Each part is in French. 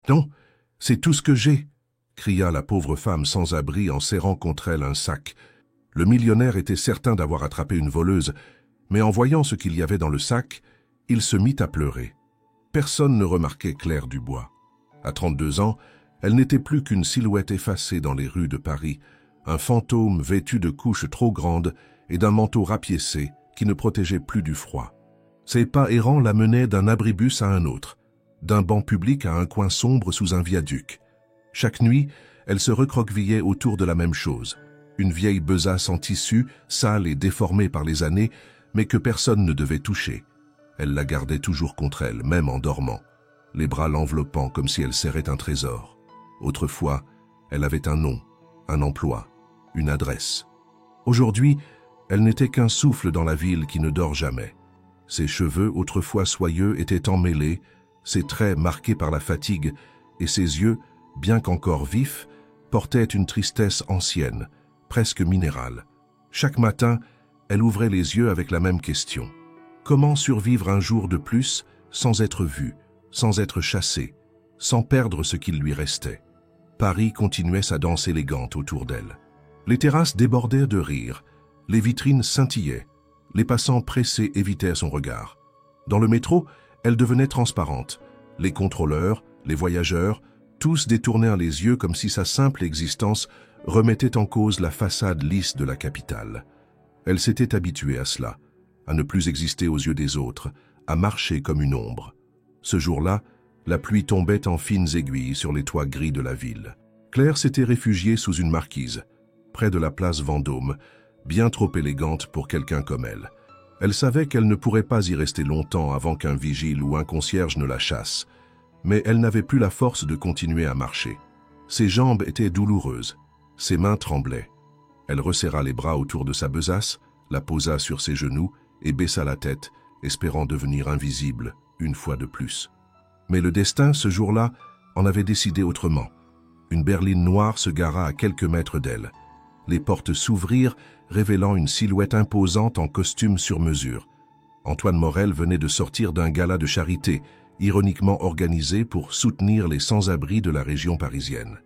Non, c'est tout ce que j'ai, cria la pauvre femme sans abri en serrant contre elle un sac. Le millionnaire était certain d'avoir attrapé une voleuse, mais en voyant ce qu'il y avait dans le sac, il se mit à pleurer. Personne ne remarquait Claire Dubois. À 32 ans, elle n'était plus qu'une silhouette effacée dans les rues de Paris, un fantôme vêtu de couches trop grandes et d'un manteau rapiécé qui ne protégeait plus du froid. Ses pas errants la menaient d'un abribus à un autre, d'un banc public à un coin sombre sous un viaduc. Chaque nuit, elle se recroquevillait autour de la même chose, une vieille besace en tissu, sale et déformée par les années, mais que personne ne devait toucher. Elle la gardait toujours contre elle, même en dormant, les bras l'enveloppant comme si elle serrait un trésor. Autrefois, elle avait un nom, un emploi, une adresse. Aujourd'hui, elle n'était qu'un souffle dans la ville qui ne dort jamais. Ses cheveux, autrefois soyeux, étaient emmêlés, ses traits marqués par la fatigue, et ses yeux, bien qu'encore vifs, portaient une tristesse ancienne, presque minérale. Chaque matin, elle ouvrait les yeux avec la même question. Comment survivre un jour de plus sans être vue, sans être chassée, sans perdre ce qu'il lui restait? Paris continuait sa danse élégante autour d'elle. Les terrasses débordaient de rire, les vitrines scintillaient, les passants pressés évitaient son regard. Dans le métro, elle devenait transparente. Les contrôleurs, les voyageurs, tous détournèrent les yeux comme si sa simple existence remettait en cause la façade lisse de la capitale. Elle s'était habituée à cela, à ne plus exister aux yeux des autres, à marcher comme une ombre. Ce jour-là, la pluie tombait en fines aiguilles sur les toits gris de la ville. Claire s'était réfugiée sous une marquise, près de la place Vendôme, bien trop élégante pour quelqu'un comme elle. Elle savait qu'elle ne pourrait pas y rester longtemps avant qu'un vigile ou un concierge ne la chasse, mais elle n'avait plus la force de continuer à marcher. Ses jambes étaient douloureuses, ses mains tremblaient. Elle resserra les bras autour de sa besace, la posa sur ses genoux et baissa la tête, espérant devenir invisible une fois de plus. Mais le destin, ce jour-là, en avait décidé autrement. Une berline noire se gara à quelques mètres d'elle. Les portes s'ouvrirent, révélant une silhouette imposante en costume sur mesure. Antoine Morel venait de sortir d'un gala de charité, ironiquement organisé pour soutenir les sans-abri de la région parisienne.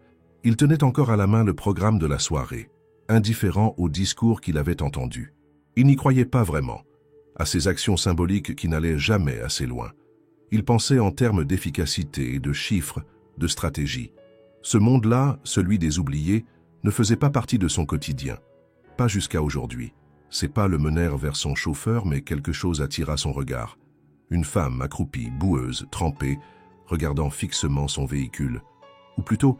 Il tenait encore à la main le programme de la soirée, indifférent au discours qu'il avait entendu. Il n'y croyait pas vraiment, à ces actions symboliques qui n'allaient jamais assez loin. Il pensait en termes d'efficacité, de chiffres, de stratégie. Ce monde-là, celui des oubliés, ne faisait pas partie de son quotidien. Pas jusqu'à aujourd'hui. Ses pas le menèrent vers son chauffeur, mais quelque chose attira son regard. Une femme accroupie, boueuse, trempée, regardant fixement son véhicule. Ou plutôt,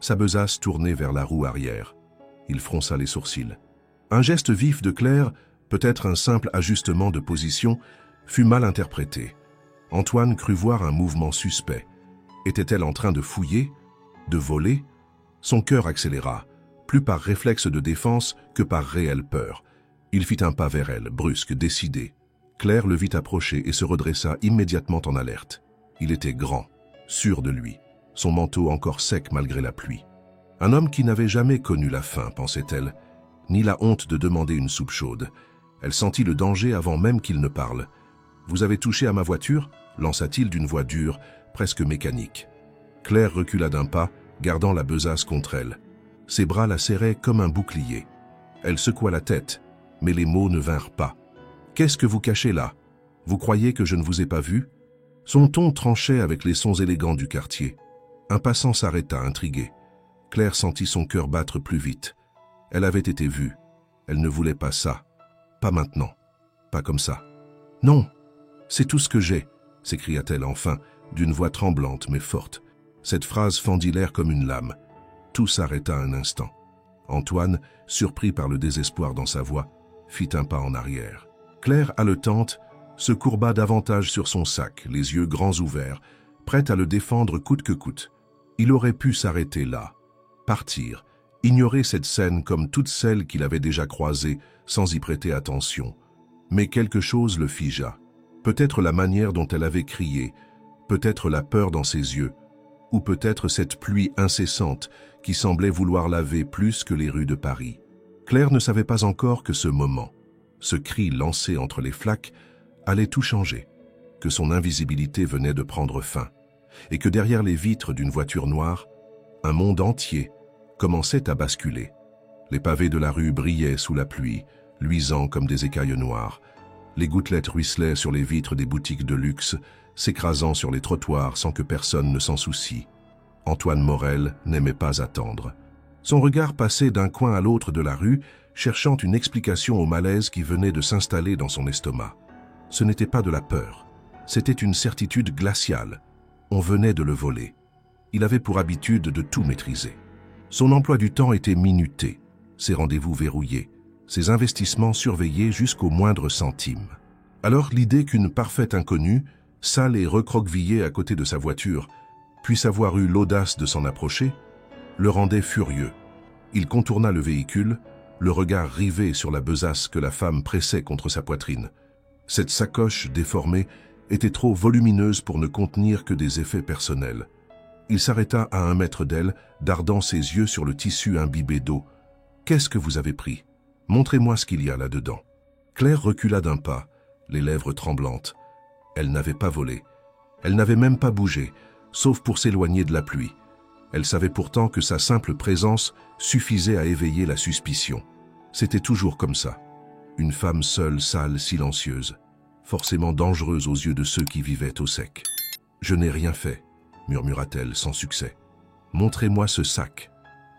sa besace tournée vers la roue arrière. Il fronça les sourcils. Un geste vif de Claire, peut-être un simple ajustement de position, fut mal interprété. Antoine crut voir un mouvement suspect. Était-elle en train de fouiller, de voler? Son cœur accéléra, plus par réflexe de défense que par réelle peur. Il fit un pas vers elle, brusque, décidé. Claire le vit approcher et se redressa immédiatement en alerte. Il était grand, sûr de lui, son manteau encore sec malgré la pluie. Un homme qui n'avait jamais connu la faim, pensait-elle, ni la honte de demander une soupe chaude. Elle sentit le danger avant même qu'il ne parle. « Vous avez touché à ma voiture ?» lança-t-il d'une voix dure, presque mécanique. Claire recula d'un pas, gardant la besace contre elle. Ses bras la serraient comme un bouclier. Elle secoua la tête, mais les mots ne vinrent pas. « Qu'est-ce que vous cachez là? Vous croyez que je ne vous ai pas vu ?» Son ton tranchait avec les sons élégants du quartier. Un passant s'arrêta, intrigué. Claire sentit son cœur battre plus vite. Elle avait été vue. Elle ne voulait pas ça. Pas maintenant. Pas comme ça. « Non, c'est tout ce que j'ai !» s'écria-t-elle enfin, d'une voix tremblante mais forte. Cette phrase fendit l'air comme une lame. Tout s'arrêta un instant. Antoine, surpris par le désespoir dans sa voix, fit un pas en arrière. Claire, haletante, se courba davantage sur son sac, les yeux grands ouverts, prête à le défendre coûte que coûte. Il aurait pu s'arrêter là, partir, ignorer cette scène comme toutes celles qu'il avait déjà croisées sans y prêter attention. Mais quelque chose le figea. Peut-être la manière dont elle avait crié, peut-être la peur dans ses yeux, ou peut-être cette pluie incessante qui semblait vouloir laver plus que les rues de Paris. Claire ne savait pas encore que ce moment, ce cri lancé entre les flaques, allait tout changer, que son invisibilité venait de prendre fin. et que derrière les vitres d'une voiture noire, un monde entier commençait à basculer. Les pavés de la rue brillaient sous la pluie, luisants comme des écailles noires. Les gouttelettes ruisselaient sur les vitres des boutiques de luxe, s'écrasant sur les trottoirs sans que personne ne s'en soucie. Antoine Morel n'aimait pas attendre. Son regard passait d'un coin à l'autre de la rue, cherchant une explication au malaise qui venait de s'installer dans son estomac. Ce n'était pas de la peur, c'était une certitude glaciale. On venait de le voler. Il avait pour habitude de tout maîtriser. Son emploi du temps était minuté, ses rendez-vous verrouillés, ses investissements surveillés jusqu'au moindre centime. Alors l'idée qu'une parfaite inconnue, sale et recroquevillée à côté de sa voiture, puisse avoir eu l'audace de s'en approcher, le rendait furieux. Il contourna le véhicule, le regard rivé sur la besace que la femme pressait contre sa poitrine. Cette sacoche déformée était trop volumineuse pour ne contenir que des effets personnels. Il s'arrêta à 1 mètre d'elle, dardant ses yeux sur le tissu imbibé d'eau. « Qu'est-ce que vous avez pris? Montrez-moi ce qu'il y a là-dedans. » Claire recula d'un pas, les lèvres tremblantes. Elle n'avait pas volé. Elle n'avait même pas bougé, sauf pour s'éloigner de la pluie. Elle savait pourtant que sa simple présence suffisait à éveiller la suspicion. C'était toujours comme ça. Une femme seule, sale, silencieuse, forcément dangereuse aux yeux de ceux qui vivaient au sec. « Je n'ai rien fait, » murmura-t-elle sans succès. « Montrez-moi ce sac. »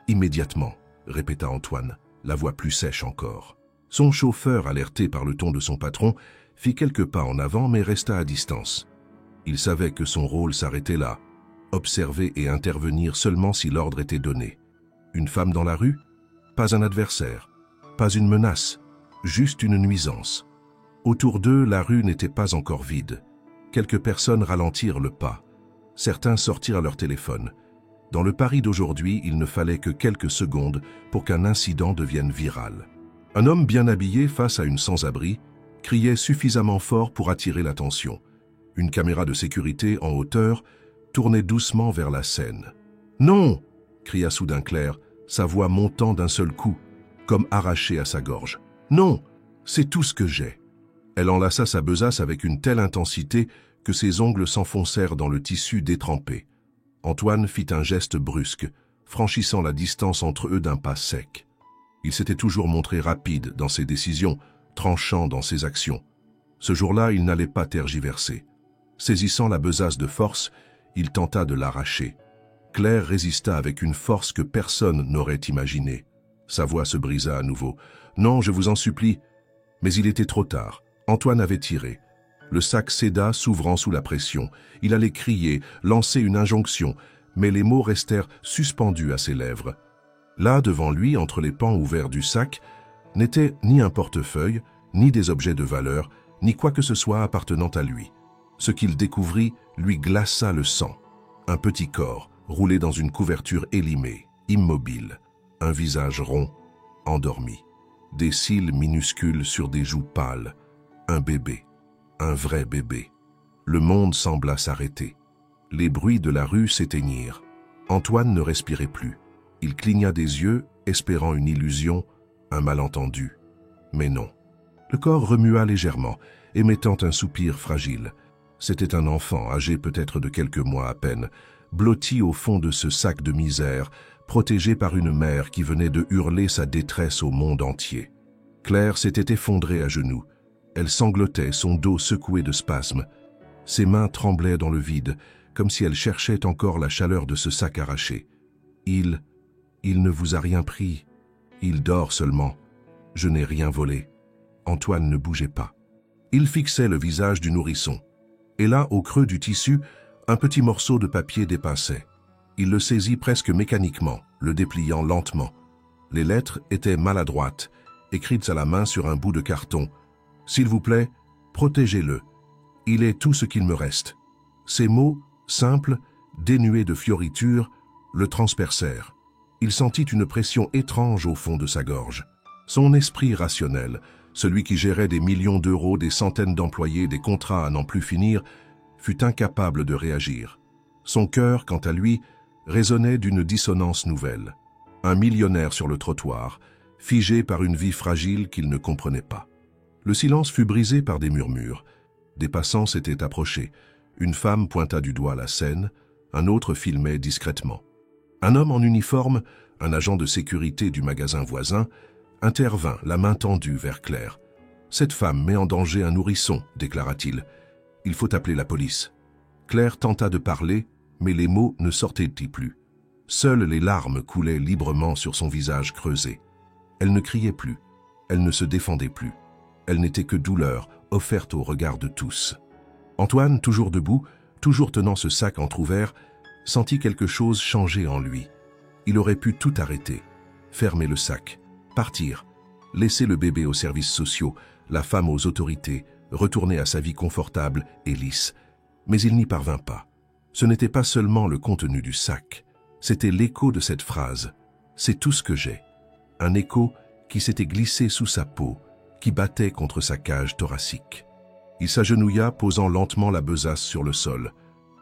Immédiatement, répéta Antoine, la voix plus sèche encore. Son chauffeur, alerté par le ton de son patron, fit quelques pas en avant mais resta à distance. Il savait que son rôle s'arrêtait là, observer et intervenir seulement si l'ordre était donné. Une femme dans la rue? Pas un adversaire, pas une menace, juste une nuisance. Autour d'eux, la rue n'était pas encore vide. Quelques personnes ralentirent le pas. Certains sortirent leur téléphone. Dans le Paris d'aujourd'hui, il ne fallait que quelques secondes pour qu'un incident devienne viral. Un homme bien habillé face à une sans-abri criait suffisamment fort pour attirer l'attention. Une caméra de sécurité en hauteur tournait doucement vers la scène. « Non !» cria soudain Claire, sa voix montant d'un seul coup, comme arrachée à sa gorge. « Non, c'est tout ce que j'ai. » Elle enlaça sa besace avec une telle intensité que ses ongles s'enfoncèrent dans le tissu détrempé. Antoine fit un geste brusque, franchissant la distance entre eux d'un pas sec. Il s'était toujours montré rapide dans ses décisions, tranchant dans ses actions. Ce jour-là, il n'allait pas tergiverser. Saisissant la besace de force, il tenta de l'arracher. Claire résista avec une force que personne n'aurait imaginée. Sa voix se brisa à nouveau. « Non, je vous en supplie. » Mais il était trop tard. Antoine avait tiré. Le sac céda, s'ouvrant sous la pression. Il allait crier, lancer une injonction, mais les mots restèrent suspendus à ses lèvres. Là, devant lui, entre les pans ouverts du sac, n'était ni un portefeuille, ni des objets de valeur, ni quoi que ce soit appartenant à lui. Ce qu'il découvrit lui glaça le sang. Un petit corps, roulé dans une couverture élimée, immobile. Un visage rond, endormi. Des cils minuscules sur des joues pâles. Un bébé. Un vrai bébé. Le monde sembla s'arrêter. Les bruits de la rue s'éteignirent. Antoine ne respirait plus. Il cligna des yeux, espérant une illusion, un malentendu. Mais non. Le corps remua légèrement, émettant un soupir fragile. C'était un enfant, âgé peut-être de quelques mois à peine, blotti au fond de ce sac de misère, protégé par une mère qui venait de hurler sa détresse au monde entier. Claire s'était effondrée à genoux. Elle sanglotait, son dos secoué de spasmes. Ses mains tremblaient dans le vide, comme si elle cherchait encore la chaleur de ce sac arraché. Il ne vous a rien pris. Il dort seulement. Je n'ai rien volé. » Antoine ne bougeait pas. Il fixait le visage du nourrisson. Et là, au creux du tissu, un petit morceau de papier dépassait. Il le saisit presque mécaniquement, le dépliant lentement. Les lettres étaient maladroites, écrites à la main sur un bout de carton. « S'il vous plaît, protégez-le. Il est tout ce qu'il me reste. » Ces mots, simples, dénués de fioritures, le transpercèrent. Il sentit une pression étrange au fond de sa gorge. Son esprit rationnel, celui qui gérait des millions d'euros, des centaines d'employés, des contrats à n'en plus finir, fut incapable de réagir. Son cœur, quant à lui, résonnait d'une dissonance nouvelle. Un millionnaire sur le trottoir, figé par une vie fragile qu'il ne comprenait pas. Le silence fut brisé par des murmures. Des passants s'étaient approchés. Une femme pointa du doigt la scène. Un autre filmait discrètement. Un homme en uniforme, un agent de sécurité du magasin voisin, intervint, la main tendue vers Claire. « Cette femme met en danger un nourrisson, déclara-t-il. Il faut appeler la police. » Claire tenta de parler, mais les mots ne sortaient-ils plus. Seules les larmes coulaient librement sur son visage creusé. Elle ne criait plus, elle ne se défendait plus. Elle n'était que douleur, offerte au regard de tous. Antoine, toujours debout, toujours tenant ce sac entrouvert, sentit quelque chose changer en lui. Il aurait pu tout arrêter, fermer le sac, partir, laisser le bébé aux services sociaux, la femme aux autorités, retourner à sa vie confortable et lisse. Mais il n'y parvint pas. Ce n'était pas seulement le contenu du sac, c'était l'écho de cette phrase. C'est tout ce que j'ai. Un écho qui s'était glissé sous sa peau, qui battait contre sa cage thoracique. Il s'agenouilla, posant lentement la besace sur le sol.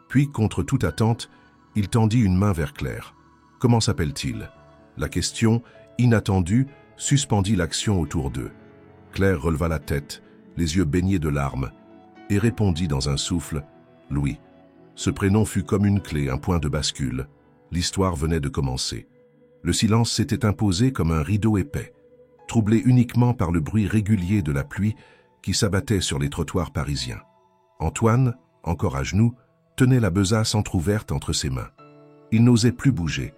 Puis, contre toute attente, il tendit une main vers Claire. « Comment s'appelle-t-il » La question, inattendue, suspendit l'action autour d'eux. Claire releva la tête, les yeux baignés de larmes, et répondit dans un souffle « Louis ». Ce prénom fut comme une clé, un point de bascule. L'histoire venait de commencer. Le silence s'était imposé comme un rideau épais, troublé uniquement par le bruit régulier de la pluie qui s'abattait sur les trottoirs parisiens. Antoine, encore à genoux, tenait la besace entr'ouverte entre ses mains. Il n'osait plus bouger,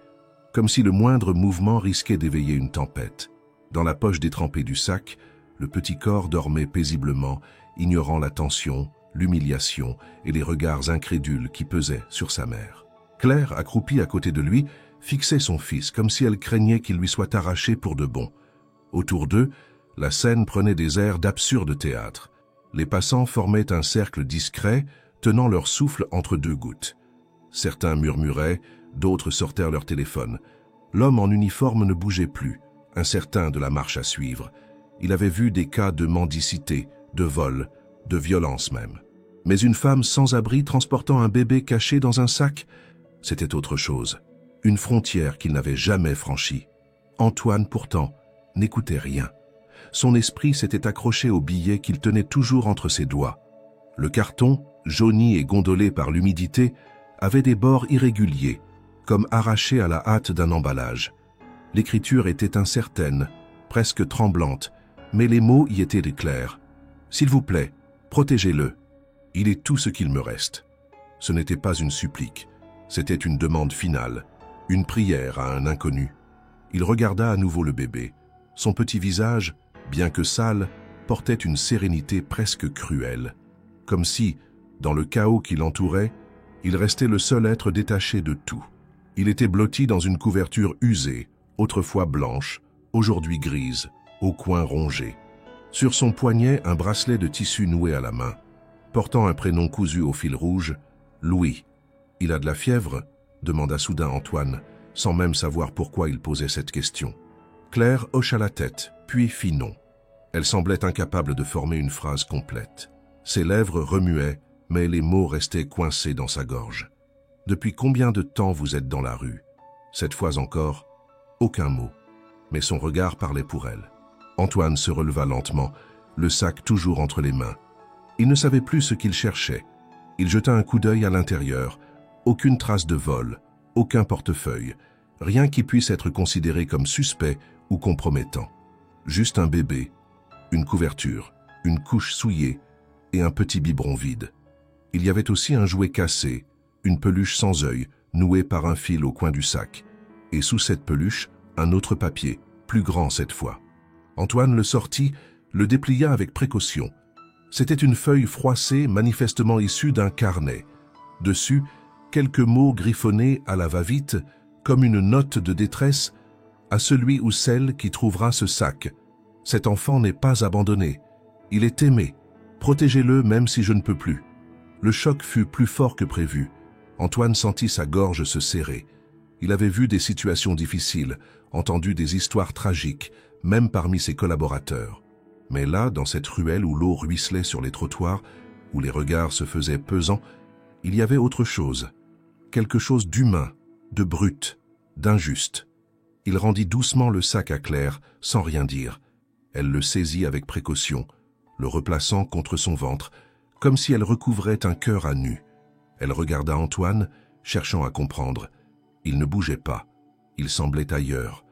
comme si le moindre mouvement risquait d'éveiller une tempête. Dans la poche détrempée du sac, le petit corps dormait paisiblement, ignorant la tension, l'humiliation et les regards incrédules qui pesaient sur sa mère. Claire, accroupie à côté de lui, fixait son fils comme si elle craignait qu'il lui soit arraché pour de bon. Autour d'eux, la scène prenait des airs d'absurde théâtre. Les passants formaient un cercle discret, tenant leur souffle entre deux gouttes. Certains murmuraient, d'autres sortèrent leur téléphone. L'homme en uniforme ne bougeait plus, incertain de la marche à suivre. Il avait vu des cas de mendicité, de vol, de violence même. Mais une femme sans abri transportant un bébé caché dans un sac, c'était autre chose. Une frontière qu'il n'avait jamais franchie. Antoine, pourtant, n'écoutait rien. Son esprit s'était accroché au billet qu'il tenait toujours entre ses doigts. Le carton, jauni et gondolé par l'humidité, avait des bords irréguliers, comme arrachés à la hâte d'un emballage. L'écriture était incertaine, presque tremblante, mais les mots y étaient clairs. « S'il vous plaît, protégez-le. Il est tout ce qu'il me reste. » Ce n'était pas une supplique, c'était une demande finale, une prière à un inconnu. Il regarda à nouveau le bébé. Son petit visage, bien que sale, portait une sérénité presque cruelle, comme si, dans le chaos qui l'entourait, il restait le seul être détaché de tout. Il était blotti dans une couverture usée, autrefois blanche, aujourd'hui grise, au coin rongé. Sur son poignet, un bracelet de tissu noué à la main, portant un prénom cousu au fil rouge, Louis. « Il a de la fièvre ?» demanda soudain Antoine, sans même savoir pourquoi il posait cette question. Claire hocha la tête, puis fit non. Elle semblait incapable de former une phrase complète. Ses lèvres remuaient, mais les mots restaient coincés dans sa gorge. « Depuis combien de temps vous êtes dans la rue ?» Cette fois encore, aucun mot, mais son regard parlait pour elle. Antoine se releva lentement, le sac toujours entre les mains. Il ne savait plus ce qu'il cherchait. Il jeta un coup d'œil à l'intérieur. Aucune trace de vol, aucun portefeuille, rien qui puisse être considéré comme suspect ou compromettant. Juste un bébé, une couverture, une couche souillée et un petit biberon vide. Il y avait aussi un jouet cassé, une peluche sans œil, nouée par un fil au coin du sac. Et sous cette peluche, un autre papier, plus grand cette fois. Antoine le sortit, le déplia avec précaution. C'était une feuille froissée, manifestement issue d'un carnet. Dessus, quelques mots griffonnés à la va-vite, comme une note de détresse à celui ou celle qui trouvera ce sac. Cet enfant n'est pas abandonné. Il est aimé. Protégez-le même si je ne peux plus. Le choc fut plus fort que prévu. Antoine sentit sa gorge se serrer. Il avait vu des situations difficiles, entendu des histoires tragiques, même parmi ses collaborateurs. Mais là, dans cette ruelle où l'eau ruisselait sur les trottoirs, où les regards se faisaient pesants, il y avait autre chose. Quelque chose d'humain, de brut, d'injuste. Il rendit doucement le sac à Claire, sans rien dire. Elle le saisit avec précaution, le replaçant contre son ventre, comme si elle recouvrait un cœur à nu. Elle regarda Antoine, cherchant à comprendre. Il ne bougeait pas. Il semblait ailleurs.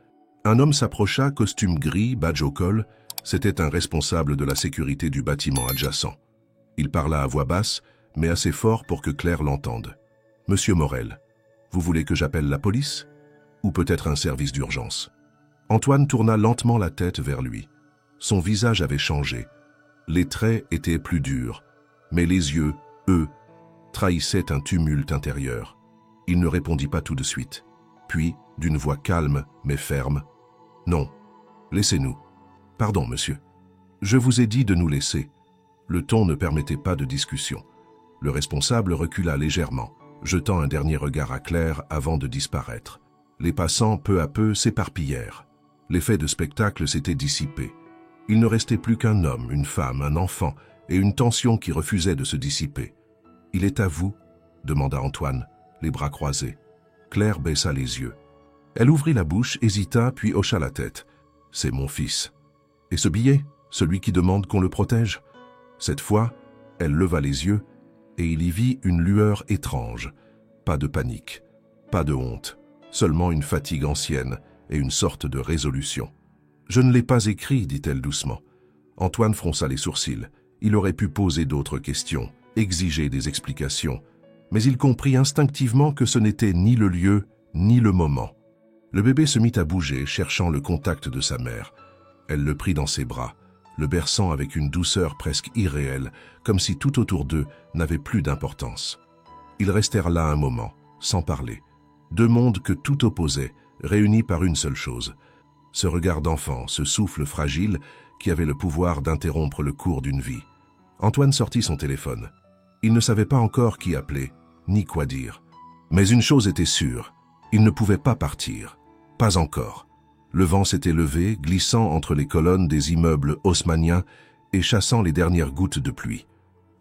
Un homme s'approcha, costume gris, badge au col. C'était un responsable de la sécurité du bâtiment adjacent. Il parla à voix basse, mais assez fort pour que Claire l'entende. « Monsieur Morel, vous voulez que j'appelle la police? Ou peut-être un service d'urgence ?» Antoine tourna lentement la tête vers lui. Son visage avait changé. Les traits étaient plus durs, mais les yeux, eux, trahissaient un tumulte intérieur. Il ne répondit pas tout de suite. Puis, d'une voix calme mais ferme, « Non, laissez-nous. Pardon, monsieur. Je vous ai dit de nous laisser. » Le ton ne permettait pas de discussion. Le responsable recula légèrement, jetant un dernier regard à Claire avant de disparaître. Les passants, peu à peu, s'éparpillèrent. L'effet de spectacle s'était dissipé. Il ne restait plus qu'un homme, une femme, un enfant, et une tension qui refusait de se dissiper. « Il est à vous ?» demanda Antoine, les bras croisés. Claire baissa les yeux. Elle ouvrit la bouche, hésita, puis hocha la tête. « C'est mon fils. »« Et ce billet, celui qui demande qu'on le protège ?» Cette fois, elle leva les yeux, et il y vit une lueur étrange. Pas de panique, pas de honte, seulement une fatigue ancienne et une sorte de résolution. « Je ne l'ai pas écrit, dit-elle doucement. » Antoine fronça les sourcils. Il aurait pu poser d'autres questions, exiger des explications, mais il comprit instinctivement que ce n'était ni le lieu, ni le moment. Le bébé se mit à bouger, cherchant le contact de sa mère. Elle le prit dans ses bras, le berçant avec une douceur presque irréelle, comme si tout autour d'eux n'avait plus d'importance. Ils restèrent là un moment, sans parler. Deux mondes que tout opposait, réunis par une seule chose. Ce regard d'enfant, ce souffle fragile qui avait le pouvoir d'interrompre le cours d'une vie. Antoine sortit son téléphone. Il ne savait pas encore qui appeler, ni quoi dire. Mais une chose était sûre, il ne pouvait pas partir. Pas encore. Le vent s'était levé, glissant entre les colonnes des immeubles haussmanniens et chassant les dernières gouttes de pluie.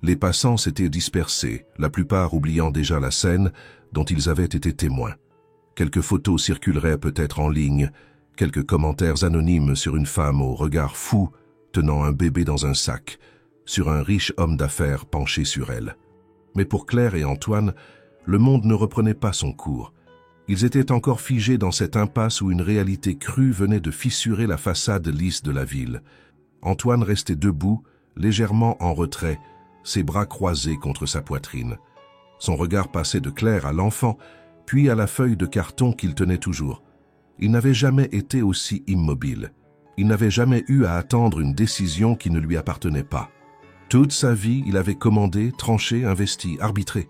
Les passants s'étaient dispersés, la plupart oubliant déjà la scène dont ils avaient été témoins. Quelques photos circuleraient peut-être en ligne, quelques commentaires anonymes sur une femme au regard fou tenant un bébé dans un sac, sur un riche homme d'affaires penché sur elle. Mais pour Claire et Antoine, le monde ne reprenait pas son cours. Ils étaient encore figés dans cette impasse où une réalité crue venait de fissurer la façade lisse de la ville. Antoine restait debout, légèrement en retrait, ses bras croisés contre sa poitrine. Son regard passait de Claire à l'enfant, puis à la feuille de carton qu'il tenait toujours. Il n'avait jamais été aussi immobile. Il n'avait jamais eu à attendre une décision qui ne lui appartenait pas. Toute sa vie, il avait commandé, tranché, investi, arbitré.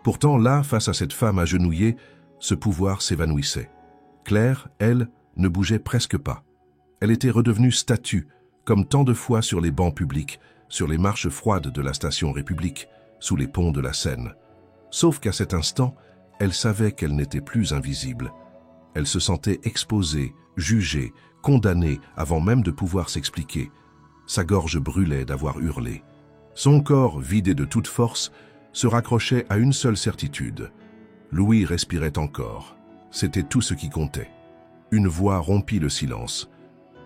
Pourtant, là, face à cette femme agenouillée, ce pouvoir s'évanouissait. Claire, elle, ne bougeait presque pas. Elle était redevenue statue, comme tant de fois sur les bancs publics, sur les marches froides de la station République, sous les ponts de la Seine. Sauf qu'à cet instant, elle savait qu'elle n'était plus invisible. Elle se sentait exposée, jugée, condamnée avant même de pouvoir s'expliquer. Sa gorge brûlait d'avoir hurlé. Son corps, vidé de toute force, se raccrochait à une seule certitude. Louis respirait encore. C'était tout ce qui comptait. Une voix rompit le silence.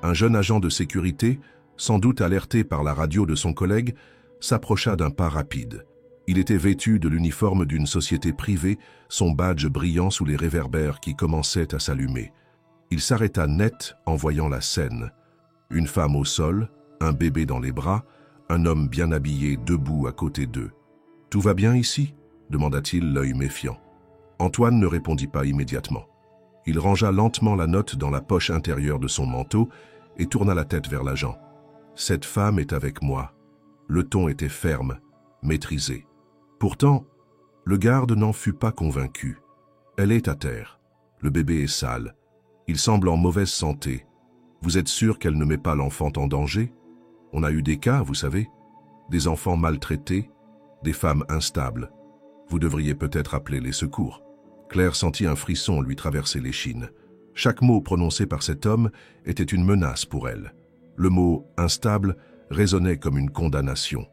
Un jeune agent de sécurité, sans doute alerté par la radio de son collègue, s'approcha d'un pas rapide. Il était vêtu de l'uniforme d'une société privée, son badge brillant sous les réverbères qui commençaient à s'allumer. Il s'arrêta net en voyant la scène. Une femme au sol, un bébé dans les bras, un homme bien habillé debout à côté d'eux. « Tout va bien ici ?» demanda-t-il, l'œil méfiant. Antoine ne répondit pas immédiatement. Il rangea lentement la note dans la poche intérieure de son manteau et tourna la tête vers l'agent. « Cette femme est avec moi. » Le ton était ferme, maîtrisé. Pourtant, le garde n'en fut pas convaincu. « Elle est à terre. Le bébé est sale. Il semble en mauvaise santé. Vous êtes sûr qu'elle ne met pas l'enfant en danger? On a eu des cas, vous savez. Des enfants maltraités, des femmes instables. Vous devriez peut-être appeler les secours. » Claire sentit un frisson lui traverser l'échine. Chaque mot prononcé par cet homme était une menace pour elle. Le mot « instable » résonnait comme une condamnation.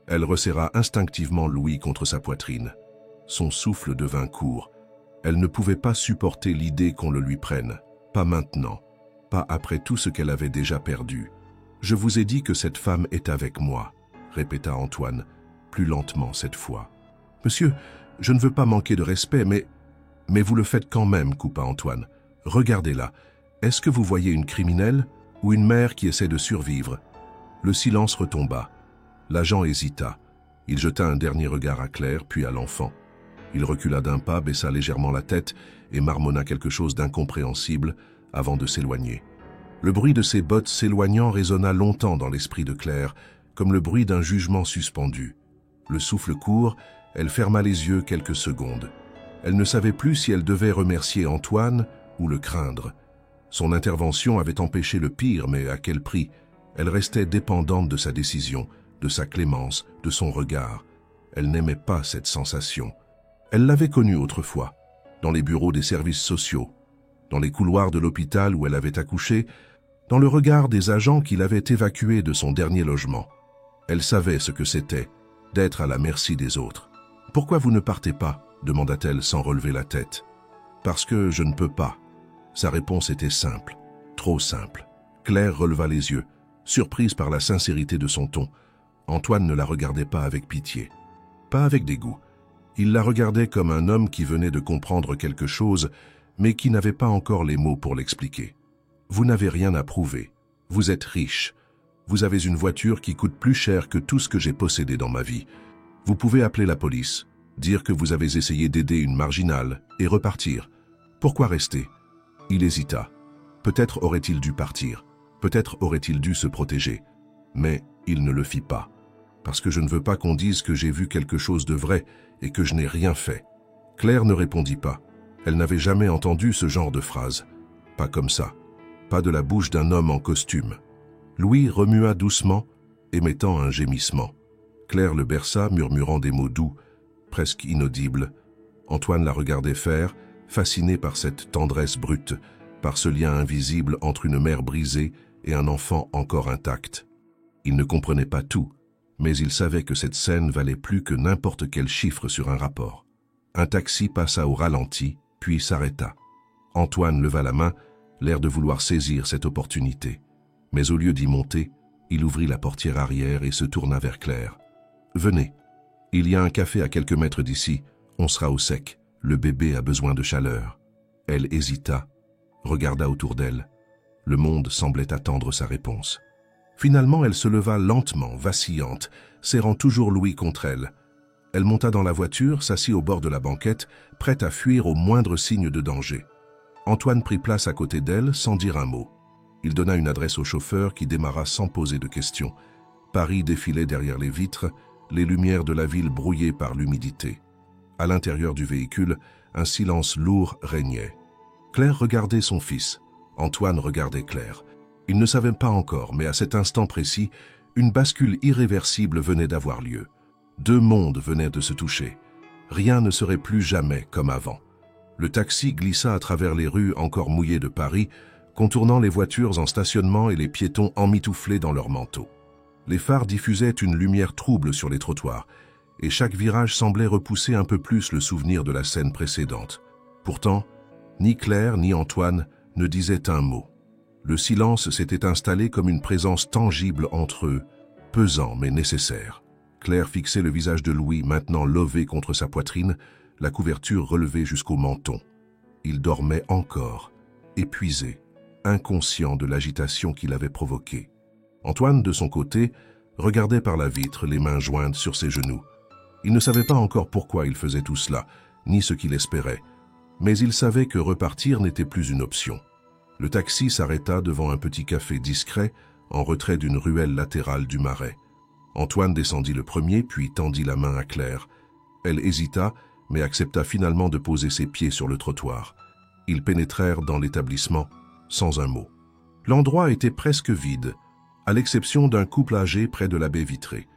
Elle resserra instinctivement Louis contre sa poitrine. Son souffle devint court. Elle ne pouvait pas supporter l'idée qu'on le lui prenne. Pas maintenant, pas après tout ce qu'elle avait déjà perdu. « Je vous ai dit que cette femme est avec moi », répéta Antoine, plus lentement cette fois. « Monsieur, Je ne veux pas manquer de respect, mais vous le faites quand même, coupa Antoine. Regardez-la. Est-ce que vous voyez une criminelle ou une mère qui essaie de survivre? Le silence retomba. L'agent hésita. Il jeta un dernier regard à Claire, puis à l'enfant. Il recula d'un pas, baissa légèrement la tête et marmonna quelque chose d'incompréhensible avant de s'éloigner. Le bruit de ses bottes s'éloignant résonna longtemps dans l'esprit de Claire, comme le bruit d'un jugement suspendu. Le souffle court, elle ferma les yeux quelques secondes. Elle ne savait plus si elle devait remercier Antoine ou le craindre. Son intervention avait empêché le pire, mais à quel prix? Elle restait dépendante de sa décision, de sa clémence, de son regard. Elle n'aimait pas cette sensation. Elle l'avait connue autrefois, dans les bureaux des services sociaux, dans les couloirs de l'hôpital où elle avait accouché, dans le regard des agents qui l'avaient évacuée de son dernier logement. Elle savait ce que c'était, d'être à la merci des autres. « Pourquoi vous ne partez pas ?» demanda-t-elle sans relever la tête. « Parce que je ne peux pas. » Sa réponse était simple, trop simple. Claire releva les yeux, surprise par la sincérité de son ton. Antoine ne la regardait pas avec pitié, pas avec dégoût. Il la regardait comme un homme qui venait de comprendre quelque chose, mais qui n'avait pas encore les mots pour l'expliquer. « Vous n'avez rien à prouver. Vous êtes riche. Vous avez une voiture qui coûte plus cher que tout ce que j'ai possédé dans ma vie. Vous pouvez appeler la police, dire que vous avez essayé d'aider une marginale et repartir. Pourquoi rester ?» Il hésita. Peut-être aurait-il dû partir. Peut-être aurait-il dû se protéger. Mais il ne le fit pas. Parce que je ne veux pas qu'on dise que j'ai vu quelque chose de vrai et que je n'ai rien fait. Claire ne répondit pas. Elle n'avait jamais entendu ce genre de phrase. Pas comme ça. Pas de la bouche d'un homme en costume. Louis remua doucement, émettant un gémissement. Claire le berça, murmurant des mots doux, presque inaudibles. Antoine la regardait faire, fasciné par cette tendresse brute, par ce lien invisible entre une mère brisée et un enfant encore intact. Il ne comprenait pas tout, mais il savait que cette scène valait plus que n'importe quel chiffre sur un rapport. Un taxi passa au ralenti, puis s'arrêta. Antoine leva la main, l'air de vouloir saisir cette opportunité. Mais au lieu d'y monter, il ouvrit la portière arrière et se tourna vers Claire. « Venez, il y a un café à quelques mètres d'ici, on sera au sec, le bébé a besoin de chaleur. » Elle hésita, regarda autour d'elle. Le monde semblait attendre sa réponse. Finalement, elle se leva lentement, vacillante, serrant toujours Louis contre elle. Elle monta dans la voiture, s'assit au bord de la banquette, prête à fuir au moindre signe de danger. Antoine prit place à côté d'elle, sans dire un mot. Il donna une adresse au chauffeur qui démarra sans poser de questions. Paris défilait derrière les vitres, les lumières de la ville brouillées par l'humidité. À l'intérieur du véhicule, un silence lourd régnait. Claire regardait son fils. Antoine regardait Claire. Il ne savait pas encore, mais à cet instant précis, une bascule irréversible venait d'avoir lieu. Deux mondes venaient de se toucher. Rien ne serait plus jamais comme avant. Le taxi glissa à travers les rues encore mouillées de Paris, contournant les voitures en stationnement et les piétons emmitouflés dans leurs manteaux. Les phares diffusaient une lumière trouble sur les trottoirs, et chaque virage semblait repousser un peu plus le souvenir de la scène précédente. Pourtant, ni Claire ni Antoine ne disaient un mot. Le silence s'était installé comme une présence tangible entre eux, pesant mais nécessaire. Claire fixait le visage de Louis, maintenant lové contre sa poitrine, la couverture relevée jusqu'au menton. Il dormait encore, épuisé, inconscient de l'agitation qu'il avait provoquée. Antoine, de son côté, regardait par la vitre, les mains jointes sur ses genoux. Il ne savait pas encore pourquoi il faisait tout cela, ni ce qu'il espérait, mais il savait que repartir n'était plus une option. Le taxi s'arrêta devant un petit café discret, en retrait d'une ruelle latérale du Marais. Antoine descendit le premier, puis tendit la main à Claire. Elle hésita, mais accepta finalement de poser ses pieds sur le trottoir. Ils pénétrèrent dans l'établissement, sans un mot. L'endroit était presque vide, à l'exception d'un couple âgé près de la baie vitrée.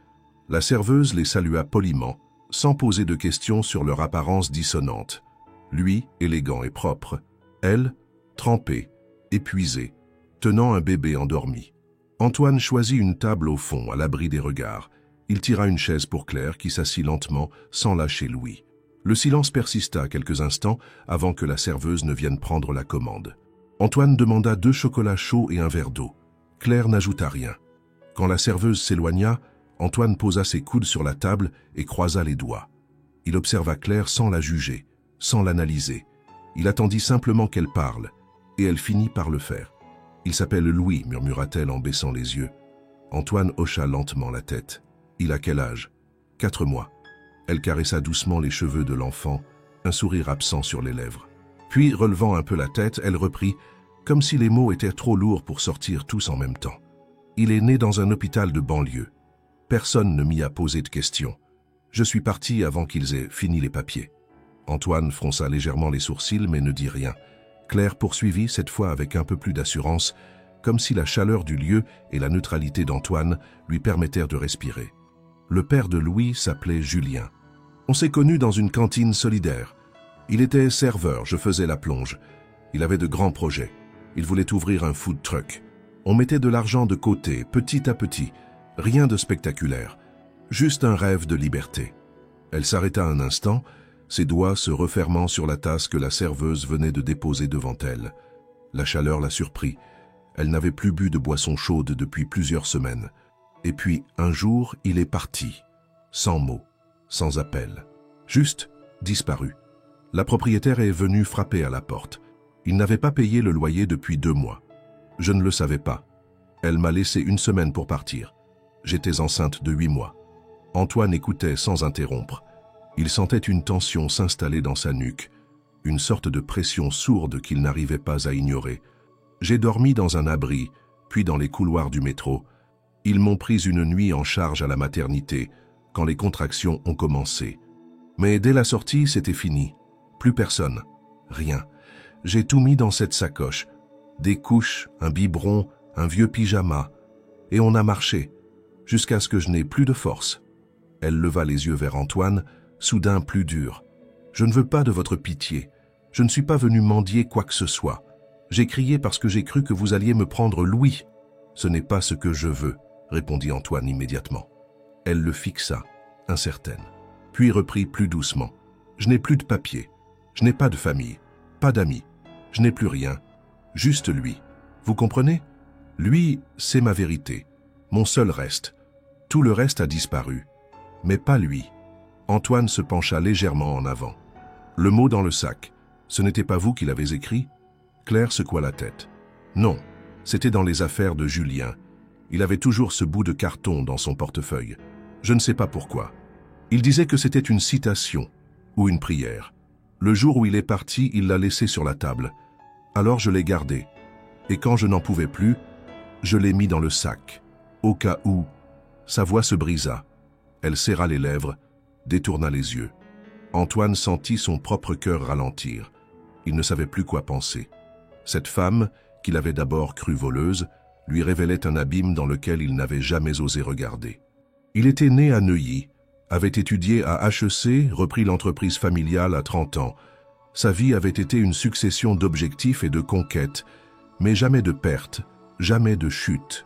La serveuse les salua poliment, sans poser de questions sur leur apparence dissonante. Lui, élégant et propre, elle, trempée, épuisée, tenant un bébé endormi. Antoine choisit une table au fond, à l'abri des regards. Il tira une chaise pour Claire qui s'assit lentement, sans lâcher Louis. Le silence persista quelques instants avant que la serveuse ne vienne prendre la commande. Antoine demanda 2 chocolats chauds et un verre d'eau. Claire n'ajouta rien. Quand la serveuse s'éloigna, Antoine posa ses coudes sur la table et croisa les doigts. Il observa Claire sans la juger, sans l'analyser. Il attendit simplement qu'elle parle, et elle finit par le faire. « Il s'appelle Louis », murmura-t-elle en baissant les yeux. Antoine hocha lentement la tête. « Il a quel âge ?»« 4 mois. » Elle caressa doucement les cheveux de l'enfant, un sourire absent sur les lèvres. Puis, relevant un peu la tête, elle reprit, comme si les mots étaient trop lourds pour sortir tous en même temps. « Il est né dans un hôpital de banlieue. Personne ne m'y a posé de questions. Je suis parti avant qu'ils aient fini les papiers. » Antoine fronça légèrement les sourcils mais ne dit rien. Claire poursuivit, cette fois avec un peu plus d'assurance, comme si la chaleur du lieu et la neutralité d'Antoine lui permettèrent de respirer. Le père de Louis s'appelait Julien. On s'est connus dans une cantine solidaire. Il était serveur, je faisais la plonge. Il avait de grands projets. Il voulait ouvrir un food truck. On mettait de l'argent de côté, petit à petit. Rien de spectaculaire. Juste un rêve de liberté. Elle s'arrêta un instant, ses doigts se refermant sur la tasse que la serveuse venait de déposer devant elle. La chaleur la surprit. Elle n'avait plus bu de boisson chaude depuis plusieurs semaines. Et puis, un jour, il est parti. Sans mots, sans appel. Juste disparu. La propriétaire est venue frapper à la porte. Il n'avait pas payé le loyer depuis 2 mois. Je ne le savais pas. Elle m'a laissé 1 semaine pour partir. J'étais enceinte de 8 mois. Antoine écoutait sans interrompre. Il sentait une tension s'installer dans sa nuque, une sorte de pression sourde qu'il n'arrivait pas à ignorer. J'ai dormi dans un abri, puis dans les couloirs du métro. Ils m'ont pris une nuit en charge à la maternité, quand les contractions ont commencé. Mais dès la sortie, c'était fini. Plus personne. Rien. J'ai tout mis dans cette sacoche. Des couches, un biberon, un vieux pyjama. Et on a marché, jusqu'à ce que je n'ai plus de force. Elle leva les yeux vers Antoine, soudain plus dur. « Je ne veux pas de votre pitié. Je ne suis pas venu mendier quoi que ce soit. J'ai crié parce que j'ai cru que vous alliez me prendre Louis. Ce n'est pas ce que je veux, » répondit Antoine immédiatement. Elle le fixa, incertaine, puis reprit plus doucement. « Je n'ai plus de papier. Je n'ai pas de famille, pas d'amis. Je n'ai plus rien. Juste lui. Vous comprenez? Lui, c'est ma vérité. Mon seul reste. Tout le reste a disparu. Mais pas lui. » Antoine se pencha légèrement en avant. « Le mot dans le sac, ce n'était pas vous qui l'avez écrit ?» Claire secoua la tête. « Non, c'était dans les affaires de Julien. Il avait toujours ce bout de carton dans son portefeuille. Je ne sais pas pourquoi. Il disait que c'était une citation ou une prière. Le jour où il est parti, il l'a laissé sur la table. Alors je l'ai gardé. Et quand je n'en pouvais plus, je l'ai mis dans le sac. Au cas où... » Sa voix se brisa. Elle serra les lèvres, détourna les yeux. Antoine sentit son propre cœur ralentir. Il ne savait plus quoi penser. Cette femme, qu'il avait d'abord crue voleuse, lui révélait un abîme dans lequel il n'avait jamais osé regarder. Il était né à Neuilly, avait étudié à HEC, repris l'entreprise familiale à 30 ans. Sa vie avait été une succession d'objectifs et de conquêtes, mais jamais de pertes, jamais de chute.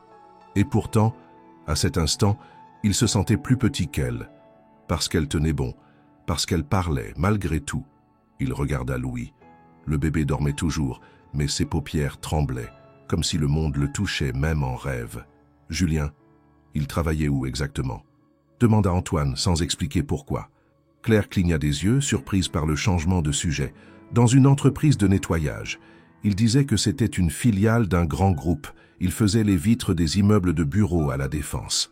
Et pourtant, à cet instant, il se sentait plus petit qu'elle, parce qu'elle tenait bon, parce qu'elle parlait, malgré tout. Il regarda Louis. Le bébé dormait toujours, mais ses paupières tremblaient, comme si le monde le touchait même en rêve. Julien, il travaillait où exactement? Demanda Antoine, sans expliquer pourquoi. Claire cligna des yeux, surprise par le changement de sujet. Dans une entreprise de nettoyage. Il disait que c'était une filiale d'un grand groupe. Il faisait les vitres des immeubles de bureaux à la Défense.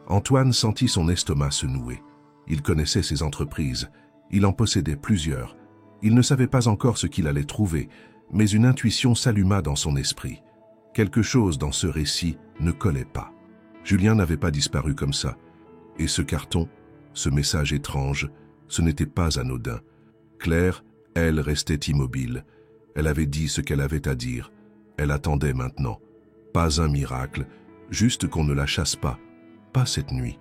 Antoine sentit son estomac se nouer. Il connaissait ces entreprises. Il en possédait plusieurs. Il ne savait pas encore ce qu'il allait trouver, mais une intuition s'alluma dans son esprit. Quelque chose dans ce récit ne collait pas. Julien n'avait pas disparu comme ça. Et ce carton, ce message étrange, ce n'était pas anodin. Claire, elle, restait immobile. Elle avait dit ce qu'elle avait à dire. Elle attendait maintenant. Pas un miracle, juste qu'on ne la chasse pas. Pas cette nuit.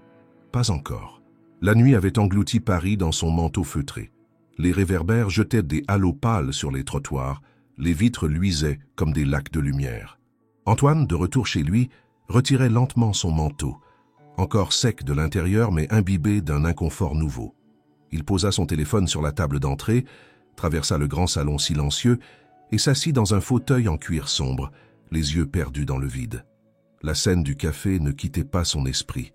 Pas encore. La nuit avait englouti Paris dans son manteau feutré. Les réverbères jetaient des halos pâles sur les trottoirs, les vitres luisaient comme des lacs de lumière. Antoine, de retour chez lui, retirait lentement son manteau, encore sec de l'intérieur mais imbibé d'un inconfort nouveau. Il posa son téléphone sur la table d'entrée, traversa le grand salon silencieux et s'assit dans un fauteuil en cuir sombre, les yeux perdus dans le vide. La scène du café ne quittait pas son esprit.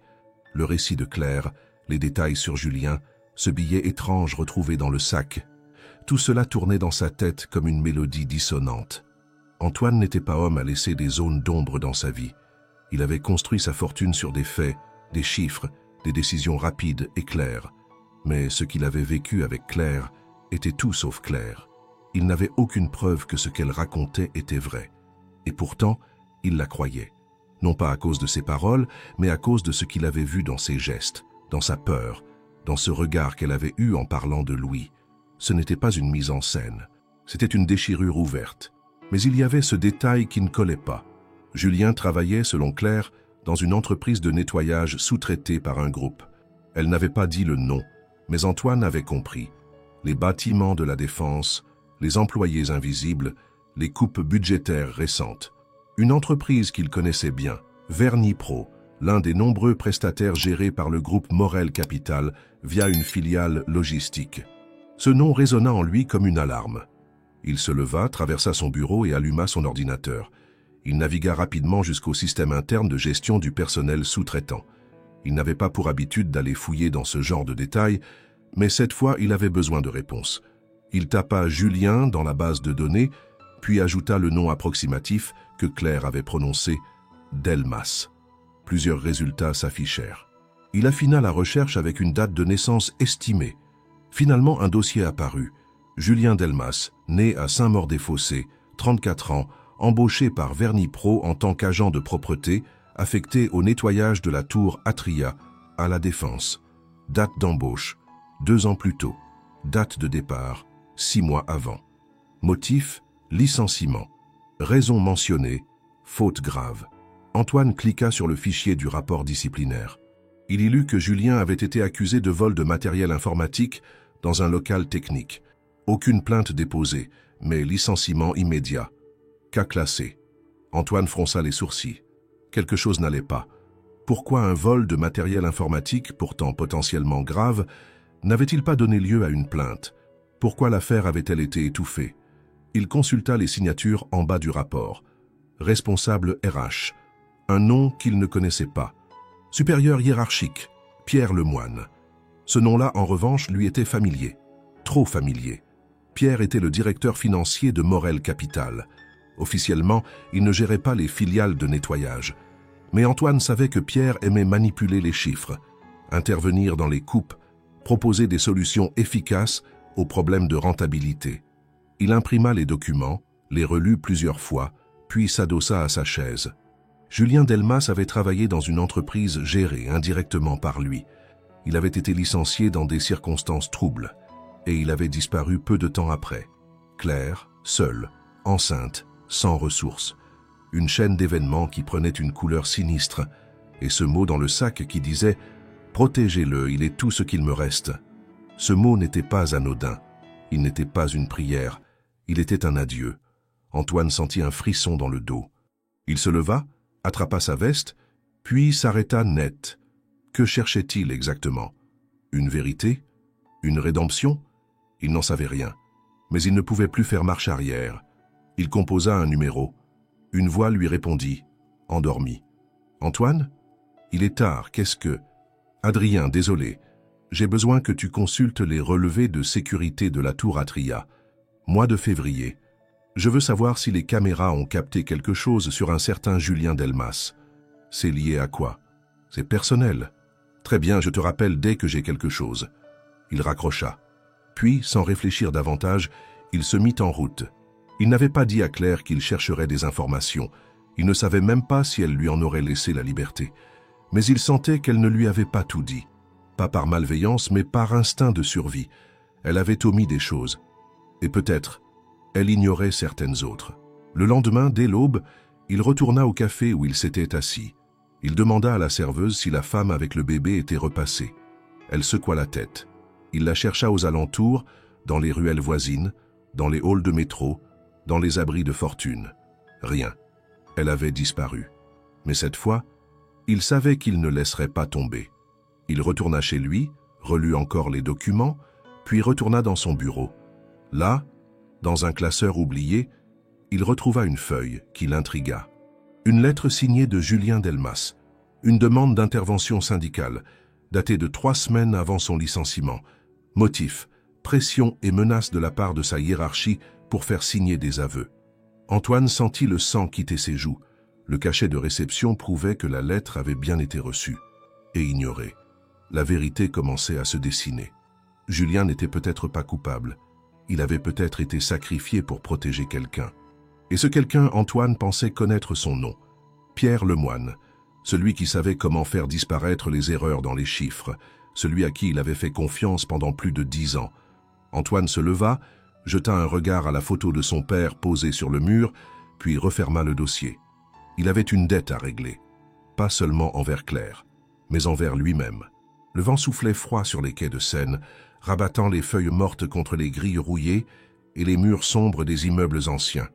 Le récit de Claire, les détails sur Julien, ce billet étrange retrouvé dans le sac. Tout cela tournait dans sa tête comme une mélodie dissonante. Antoine n'était pas homme à laisser des zones d'ombre dans sa vie. Il avait construit sa fortune sur des faits, des chiffres, des décisions rapides et claires. Mais ce qu'il avait vécu avec Claire était tout sauf clair. Il n'avait aucune preuve que ce qu'elle racontait était vrai. Et pourtant, il la croyait. Non pas à cause de ses paroles, mais à cause de ce qu'il avait vu dans ses gestes, dans sa peur, dans ce regard qu'elle avait eu en parlant de Louis. Ce n'était pas une mise en scène, c'était une déchirure ouverte. Mais il y avait ce détail qui ne collait pas. Julien travaillait, selon Claire, dans une entreprise de nettoyage sous-traitée par un groupe. Elle n'avait pas dit le nom, mais Antoine avait compris. Les bâtiments de la Défense, les employés invisibles, les coupes budgétaires récentes. Une entreprise qu'il connaissait bien, Vernipro, l'un des nombreux prestataires gérés par le groupe Morel Capital via une filiale logistique. Ce nom résonna en lui comme une alarme. Il se leva, traversa son bureau et alluma son ordinateur. Il navigua rapidement jusqu'au système interne de gestion du personnel sous-traitant. Il n'avait pas pour habitude d'aller fouiller dans ce genre de détails, mais cette fois il avait besoin de réponses. Il tapa Julien dans la base de données, puis ajouta le nom approximatif que Claire avait prononcé, Delmas. Plusieurs résultats s'affichèrent. Il affina la recherche avec une date de naissance estimée. Finalement, un dossier apparut. Julien Delmas, né à Saint-Maur-des-Fossés, 34 ans, embauché par Vernipro en tant qu'agent de propreté, affecté au nettoyage de la tour Atria, à la Défense. Date d'embauche, 2 ans plus tôt. Date de départ, 6 mois avant. Motif, licenciement. Raison mentionnée, faute grave. Antoine cliqua sur le fichier du rapport disciplinaire. Il y lut que Julien avait été accusé de vol de matériel informatique dans un local technique. Aucune plainte déposée, mais licenciement immédiat. Cas classé. Antoine fronça les sourcils. Quelque chose n'allait pas. Pourquoi un vol de matériel informatique, pourtant potentiellement grave, n'avait-il pas donné lieu à une plainte? Pourquoi l'affaire avait-elle été étouffée? Il consulta les signatures en bas du rapport. Responsable RH. Un nom qu'il ne connaissait pas. Supérieur hiérarchique. Pierre Lemoine. Ce nom-là, en revanche, lui était familier. Trop familier. Pierre était le directeur financier de Morel Capital. Officiellement, il ne gérait pas les filiales de nettoyage. Mais Antoine savait que Pierre aimait manipuler les chiffres, intervenir dans les coupes, proposer des solutions efficaces aux problèmes de rentabilité. Il imprima les documents, les relut plusieurs fois, puis s'adossa à sa chaise. Julien Delmas avait travaillé dans une entreprise gérée indirectement par lui. Il avait été licencié dans des circonstances troubles, et il avait disparu peu de temps après. Claire, seule, enceinte, sans ressources. Une chaîne d'événements qui prenait une couleur sinistre, et ce mot dans le sac qui disait « Protégez-le, il est tout ce qu'il me reste ». Ce mot n'était pas anodin, il n'était pas une prière, il était un adieu. Antoine sentit un frisson dans le dos. Il se leva, attrapa sa veste, puis s'arrêta net. Que cherchait-il exactement? Une vérité? Une rédemption? Il n'en savait rien. Mais il ne pouvait plus faire marche arrière. Il composa un numéro. Une voix lui répondit, endormi. « Antoine? Il est tard, qu'est-ce que... »« Adrien, désolé. J'ai besoin que tu consultes les relevés de sécurité de la tour Atria. Mois de février. Je veux savoir si les caméras ont capté quelque chose sur un certain Julien Delmas. C'est lié à quoi? C'est personnel. Très bien, je te rappelle dès que j'ai quelque chose. » Il raccrocha. Puis, sans réfléchir davantage, il se mit en route. Il n'avait pas dit à Claire qu'il chercherait des informations. Il ne savait même pas si elle lui en aurait laissé la liberté. Mais il sentait qu'elle ne lui avait pas tout dit. Pas par malveillance, mais par instinct de survie. Elle avait omis des choses. Et peut-être, elle ignorait certaines autres. Le lendemain, dès l'aube, il retourna au café où il s'était assis. Il demanda à la serveuse si la femme avec le bébé était repassée. Elle secoua la tête. Il la chercha aux alentours, dans les ruelles voisines, dans les halls de métro, dans les abris de fortune. Rien. Elle avait disparu. Mais cette fois, il savait qu'il ne laisserait pas tomber. Il retourna chez lui, relut encore les documents, puis retourna dans son bureau. Là, dans un classeur oublié, il retrouva une feuille qui l'intrigua. Une lettre signée de Julien Delmas, une demande d'intervention syndicale, datée de 3 semaines avant son licenciement, Motif, pression et menace de la part de sa hiérarchie pour faire signer des aveux. Antoine sentit le sang quitter ses joues. Le cachet de réception prouvait que la lettre avait bien été reçue et ignorée. La vérité commençait à se dessiner. Julien n'était peut-être pas coupable. Il avait peut-être été sacrifié pour protéger quelqu'un. Et ce quelqu'un, Antoine pensait connaître son nom. Pierre Lemoine, celui qui savait comment faire disparaître les erreurs dans les chiffres, celui à qui il avait fait confiance pendant plus de 10 ans. Antoine se leva, jeta un regard à la photo de son père posée sur le mur, puis referma le dossier. Il avait une dette à régler, pas seulement envers Claire, mais envers lui-même. Le vent soufflait froid sur les quais de Seine, rabattant les feuilles mortes contre les grilles rouillées et les murs sombres des immeubles anciens.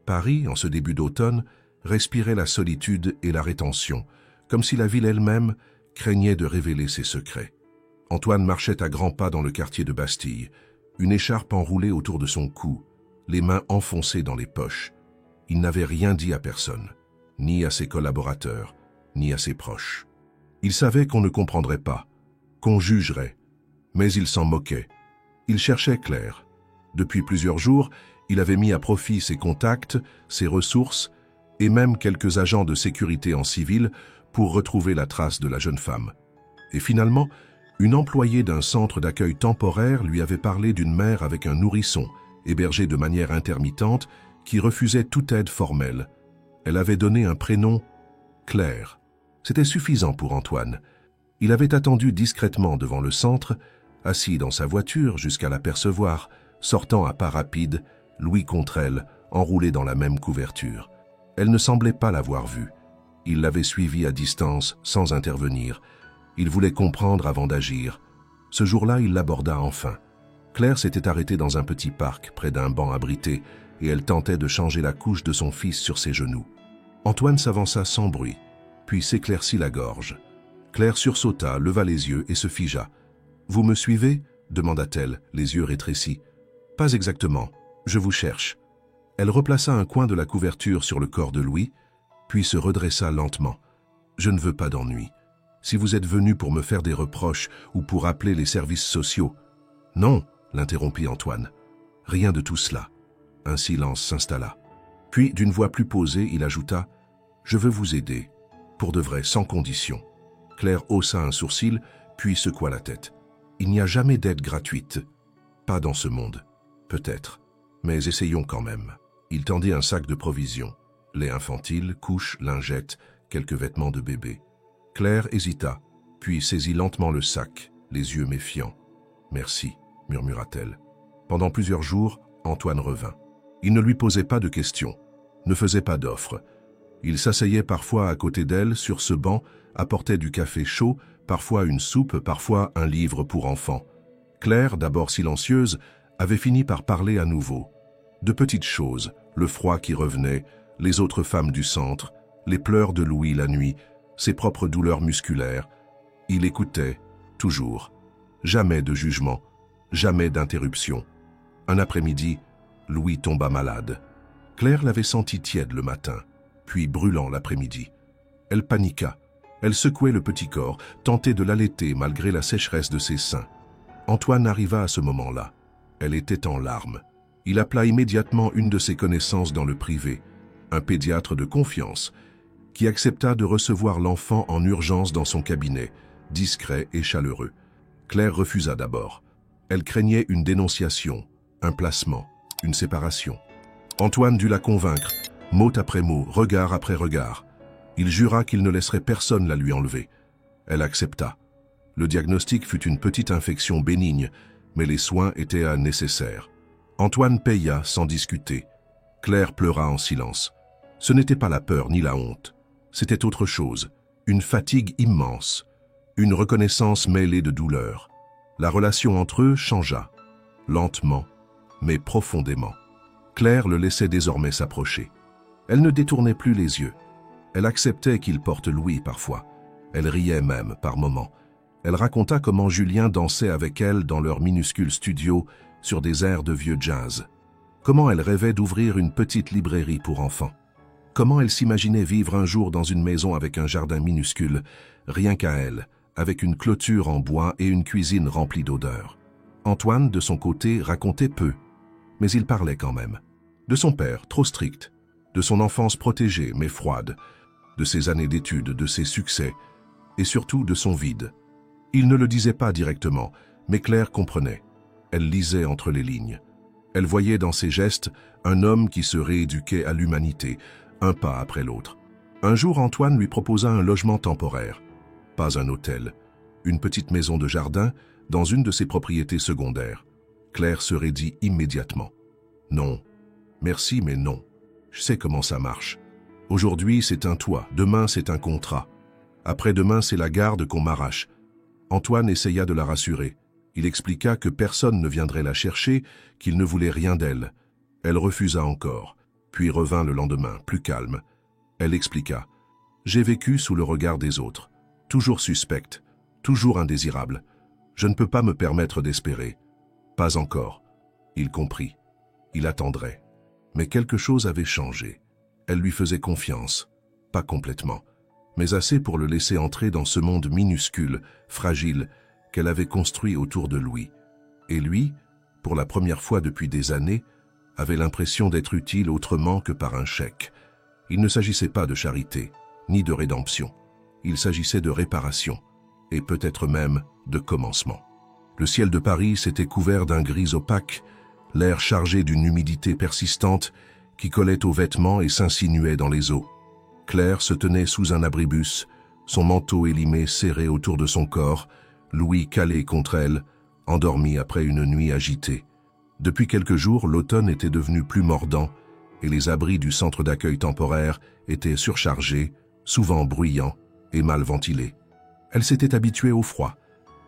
Paris, en ce début d'automne, respirait la solitude et la rétention, comme si la ville elle-même craignait de révéler ses secrets. Antoine marchait à grands pas dans le quartier de Bastille, une écharpe enroulée autour de son cou, les mains enfoncées dans les poches. Il n'avait rien dit à personne, ni à ses collaborateurs, ni à ses proches. Il savait qu'on ne comprendrait pas, qu'on jugerait, mais il s'en moquait. Il cherchait Claire. Depuis plusieurs jours, il avait mis à profit ses contacts, ses ressources, et même quelques agents de sécurité en civil pour retrouver la trace de la jeune femme. Et finalement, une employée d'un centre d'accueil temporaire lui avait parlé d'une mère avec un nourrisson, hébergé de manière intermittente, qui refusait toute aide formelle. Elle avait donné un prénom, Claire. C'était suffisant pour Antoine. Il avait attendu discrètement devant le centre, assis dans sa voiture jusqu'à l'apercevoir, sortant à pas rapides, Louis contre elle, enroulé dans la même couverture. Elle ne semblait pas l'avoir vue. Il l'avait suivie à distance, sans intervenir. Il voulait comprendre avant d'agir. Ce jour-là, il l'aborda enfin. Claire s'était arrêtée dans un petit parc, près d'un banc abrité, et elle tentait de changer la couche de son fils sur ses genoux. Antoine s'avança sans bruit, puis s'éclaircit la gorge. Claire sursauta, leva les yeux et se figea. « Vous me suivez » demanda-t-elle, les yeux rétrécis. « Pas exactement. Je vous cherche. » Elle replaça un coin de la couverture sur le corps de Louis, puis se redressa lentement. « Je ne veux pas d'ennui. Si vous êtes venu pour me faire des reproches ou pour appeler les services sociaux... » « Non, » l'interrompit Antoine. « Rien de tout cela. » Un silence s'installa. Puis, d'une voix plus posée, il ajouta « Je veux vous aider, pour de vrai, sans condition. » Claire haussa un sourcil, puis secoua la tête. « Il n'y a jamais d'aide gratuite. Pas dans ce monde. Peut-être. Mais essayons quand même. » Il tendit un sac de provisions. Lait infantile, couches, lingettes, quelques vêtements de bébé. Claire hésita, puis saisit lentement le sac, les yeux méfiants. « Merci, » murmura-t-elle. Pendant plusieurs jours, Antoine revint. Il ne lui posait pas de questions, ne faisait pas d'offres. Il s'asseyait parfois à côté d'elle, sur ce banc, apportait du café chaud, parfois une soupe, parfois un livre pour enfants. Claire, d'abord silencieuse, avait fini par parler à nouveau. De petites choses, le froid qui revenait, les autres femmes du centre, les pleurs de Louis la nuit, ses propres douleurs musculaires. Il écoutait, toujours. Jamais de jugement, jamais d'interruption. Un après-midi, Louis tomba malade. Claire l'avait senti tiède le matin, puis brûlant l'après-midi. Elle paniqua. Elle secouait le petit corps, tentait de l'allaiter malgré la sécheresse de ses seins. Antoine arriva à ce moment-là. Elle était en larmes. Il appela immédiatement une de ses connaissances dans le privé, un pédiatre de confiance, qui accepta de recevoir l'enfant en urgence dans son cabinet, discret et chaleureux. Claire refusa d'abord. Elle craignait une dénonciation, un placement, une séparation. Antoine dut la convaincre, mot après mot, regard après regard. Il jura qu'il ne laisserait personne la lui enlever. Elle accepta. Le diagnostic fut une petite infection bénigne, mais les soins étaient nécessaires. Antoine paya sans discuter. Claire pleura en silence. Ce n'était pas la peur ni la honte. C'était autre chose, une fatigue immense, une reconnaissance mêlée de douleur. La relation entre eux changea, lentement, mais profondément. Claire le laissait désormais s'approcher. Elle ne détournait plus les yeux. Elle acceptait qu'il porte Louis parfois. Elle riait même par moments. Elle raconta comment Julien dansait avec elle dans leur minuscule studio sur des airs de vieux jazz. Comment elle rêvait d'ouvrir une petite librairie pour enfants. Comment elle s'imaginait vivre un jour dans une maison avec un jardin minuscule, rien qu'à elle, avec une clôture en bois et une cuisine remplie d'odeurs. Antoine, de son côté, racontait peu, mais il parlait quand même. De son père, trop strict, de son enfance protégée mais froide, de ses années d'études, de ses succès, et surtout de son vide. Il ne le disait pas directement, mais Claire comprenait. Elle lisait entre les lignes. Elle voyait dans ses gestes un homme qui se rééduquait à l'humanité, un pas après l'autre. Un jour, Antoine lui proposa un logement temporaire. Pas un hôtel, une petite maison de jardin dans une de ses propriétés secondaires. Claire se raidit immédiatement. Non, merci mais non. Je sais comment ça marche. Aujourd'hui, c'est un toit, demain, c'est un contrat. Après-demain, c'est la garde qu'on m'arrache. Antoine essaya de la rassurer. Il expliqua que personne ne viendrait la chercher, qu'il ne voulait rien d'elle. Elle refusa encore, puis revint le lendemain, plus calme. Elle expliqua. « J'ai vécu sous le regard des autres, toujours suspecte, toujours indésirable. Je ne peux pas me permettre d'espérer. Pas encore. » Il comprit. Il attendrait. Mais quelque chose avait changé. Elle lui faisait confiance, pas complètement, mais assez pour le laisser entrer dans ce monde minuscule, fragile, qu'elle avait construit autour de Louis. Et lui, pour la première fois depuis des années, avait l'impression d'être utile autrement que par un chèque. Il ne s'agissait pas de charité, ni de rédemption. Il s'agissait de réparation, et peut-être même de commencement. Le ciel de Paris s'était couvert d'un gris opaque, l'air chargé d'une humidité persistante qui collait aux vêtements et s'insinuait dans les os. Claire se tenait sous un abribus, son manteau élimé serré autour de son corps, Louis calé contre elle, endormi après une nuit agitée. Depuis quelques jours, l'automne était devenu plus mordant et les abris du centre d'accueil temporaire étaient surchargés, souvent bruyants et mal ventilés. Elle s'était habituée au froid,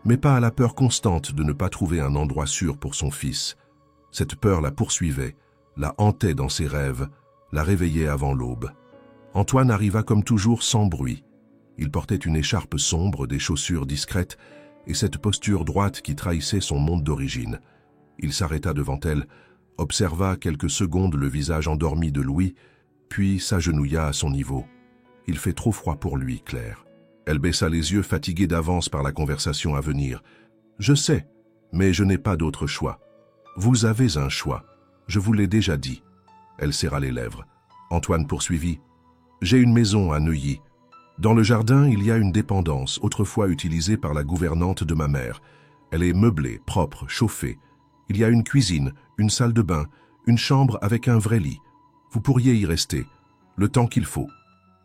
mais pas à la peur constante de ne pas trouver un endroit sûr pour son fils. Cette peur la poursuivait, la hantait dans ses rêves, la réveillait avant l'aube. Antoine arriva comme toujours sans bruit. Il portait une écharpe sombre, des chaussures discrètes et cette posture droite qui trahissait son monde d'origine. Il s'arrêta devant elle, observa quelques secondes le visage endormi de Louis, puis s'agenouilla à son niveau. « Il fait trop froid pour lui, Claire. » Elle baissa les yeux, fatiguée d'avance par la conversation à venir. « Je sais, mais je n'ai pas d'autre choix. Vous avez un choix. Je vous l'ai déjà dit. » Elle serra les lèvres. Antoine poursuivit. « J'ai une maison à Neuilly. Dans le jardin, il y a une dépendance, autrefois utilisée par la gouvernante de ma mère. Elle est meublée, propre, chauffée. Il y a une cuisine, une salle de bain, une chambre avec un vrai lit. Vous pourriez y rester, le temps qu'il faut. »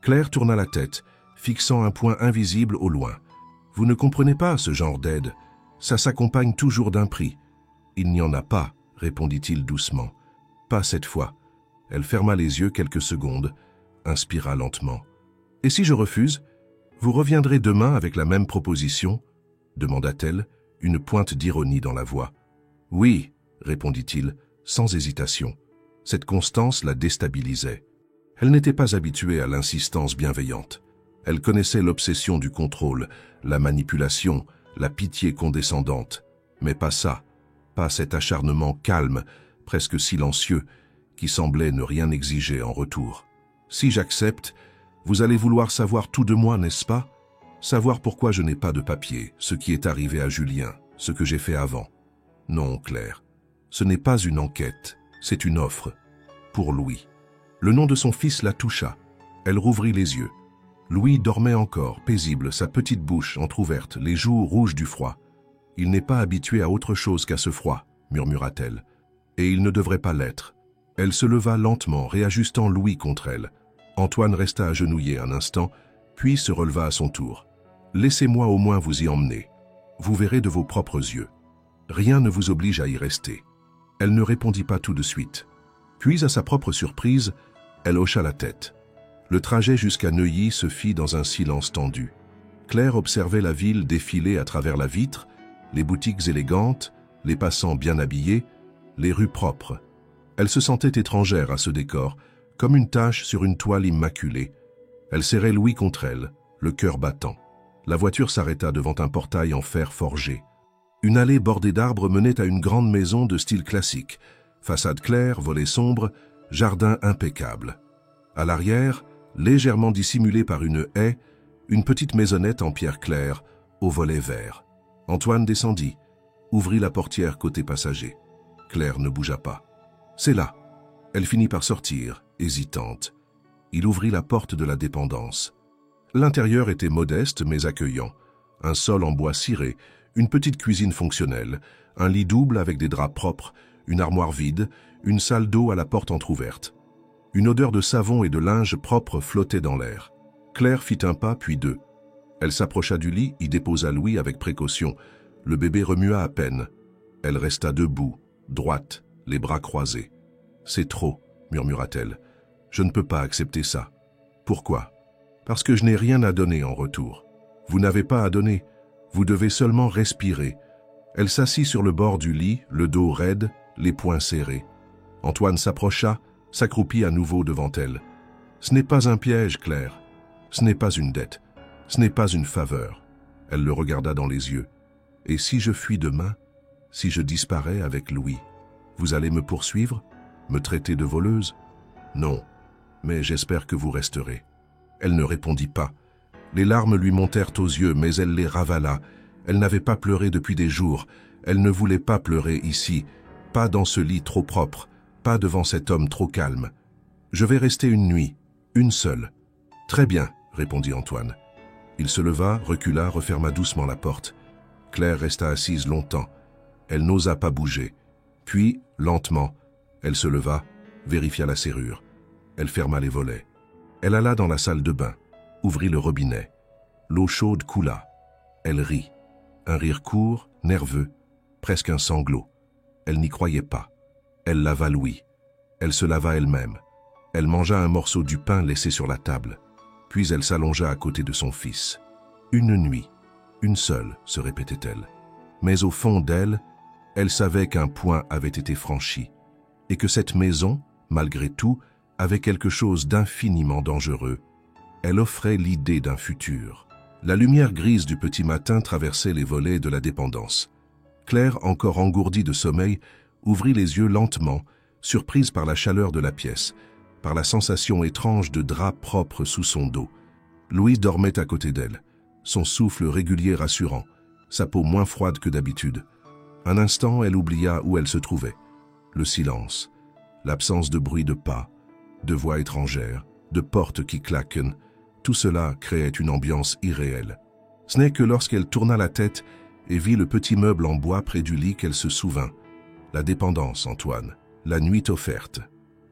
Claire tourna la tête, fixant un point invisible au loin. « Vous ne comprenez pas ce genre d'aide. Ça s'accompagne toujours d'un prix. »« Il n'y en a pas, » répondit-il doucement. « Pas cette fois. » Elle ferma les yeux quelques secondes, inspira lentement. « Et si je refuse, vous reviendrez demain avec la même proposition ?» demanda-t-elle, une pointe d'ironie dans la voix. « Oui, » répondit-il, sans hésitation. Cette constance la déstabilisait. Elle n'était pas habituée à l'insistance bienveillante. Elle connaissait l'obsession du contrôle, la manipulation, la pitié condescendante. Mais pas ça, pas cet acharnement calme, presque silencieux, qui semblait ne rien exiger en retour. « Si j'accepte, vous allez vouloir savoir tout de moi, n'est-ce pas? Savoir pourquoi je n'ai pas de papier, ce qui est arrivé à Julien, ce que j'ai fait avant. Non, Claire, ce n'est pas une enquête, c'est une offre. Pour Louis. » Le nom de son fils la toucha. Elle rouvrit les yeux. Louis dormait encore, paisible, sa petite bouche entr'ouverte, les joues rouges du froid. « Il n'est pas habitué à autre chose qu'à ce froid, » murmura-t-elle. « Et il ne devrait pas l'être. » Elle se leva lentement, réajustant Louis contre elle. Antoine resta agenouillé un instant, puis se releva à son tour. « Laissez-moi au moins vous y emmener. Vous verrez de vos propres yeux. Rien ne vous oblige à y rester. » Elle ne répondit pas tout de suite. Puis, à sa propre surprise, elle hocha la tête. Le trajet jusqu'à Neuilly se fit dans un silence tendu. Claire observait la ville défiler à travers la vitre, les boutiques élégantes, les passants bien habillés, les rues propres. Elle se sentait étrangère à ce décor, comme une tache sur une toile immaculée. Elle serrait Louis contre elle, le cœur battant. La voiture s'arrêta devant un portail en fer forgé. Une allée bordée d'arbres menait à une grande maison de style classique. Façade claire, volets sombres, jardin impeccable. À l'arrière, légèrement dissimulée par une haie, une petite maisonnette en pierre claire, aux volets verts. Antoine descendit. ouvrit la portière côté passager. Claire ne bougea pas. « C'est là !» Elle finit par sortir, hésitante. Il ouvrit la porte de la dépendance. L'intérieur était modeste mais accueillant. Un sol en bois ciré, une petite cuisine fonctionnelle, un lit double avec des draps propres, une armoire vide, une salle d'eau à la porte entr'ouverte. Une odeur de savon et de linge propre flottait dans l'air. Claire fit un pas puis deux. Elle s'approcha du lit, y déposa Louis avec précaution. Le bébé remua à peine. Elle resta debout, droite, les bras croisés. « C'est trop », murmura-t-elle. « Je ne peux pas accepter ça. »« Pourquoi ?»« Parce que je n'ai rien à donner en retour. Vous n'avez pas à donner. Vous devez seulement respirer. » Elle s'assit sur le bord du lit, le dos raide, les poings serrés. Antoine s'approcha, s'accroupit à nouveau devant elle. « Ce n'est pas un piège, Claire. Ce n'est pas une dette. Ce n'est pas une faveur. » Elle le regarda dans les yeux. « Et si je fuis demain, si je disparais avec Louis, vous allez me poursuivre? Me traiter de voleuse? Non, mais j'espère que vous resterez. » Elle ne répondit pas. Les larmes lui montèrent aux yeux, mais elle les ravala. Elle n'avait pas pleuré depuis des jours. Elle ne voulait pas pleurer ici, pas dans ce lit trop propre, pas devant cet homme trop calme. « Je vais rester une nuit, une seule. »« Très bien, » répondit Antoine. Il se leva, recula, referma doucement la porte. Claire resta assise longtemps. Elle n'osa pas bouger. Puis, lentement, elle se leva, vérifia la serrure. Elle ferma les volets. Elle alla dans la salle de bain, ouvrit le robinet. L'eau chaude coula. Elle rit. Un rire court, nerveux, presque un sanglot. Elle n'y croyait pas. Elle lava Louis. Elle se lava elle-même. Elle mangea un morceau du pain laissé sur la table. Puis elle s'allongea à côté de son fils. Une nuit, une seule, se répétait-elle. Mais au fond d'elle, elle savait qu'un point avait été franchi, et que cette maison, malgré tout, avait quelque chose d'infiniment dangereux. Elle offrait l'idée d'un futur. La lumière grise du petit matin traversait les volets de la dépendance. Claire, encore engourdie de sommeil, ouvrit les yeux lentement, surprise par la chaleur de la pièce, par la sensation étrange de drap propre sous son dos. Louis dormait à côté d'elle, son souffle régulier rassurant, sa peau moins froide que d'habitude. Un instant, elle oublia où elle se trouvait. Le silence, l'absence de bruit de pas, de voix étrangères, de portes qui claquent, tout cela créait une ambiance irréelle. Ce n'est que lorsqu'elle tourna la tête et vit le petit meuble en bois près du lit qu'elle se souvint. La dépendance, Antoine, la nuit offerte.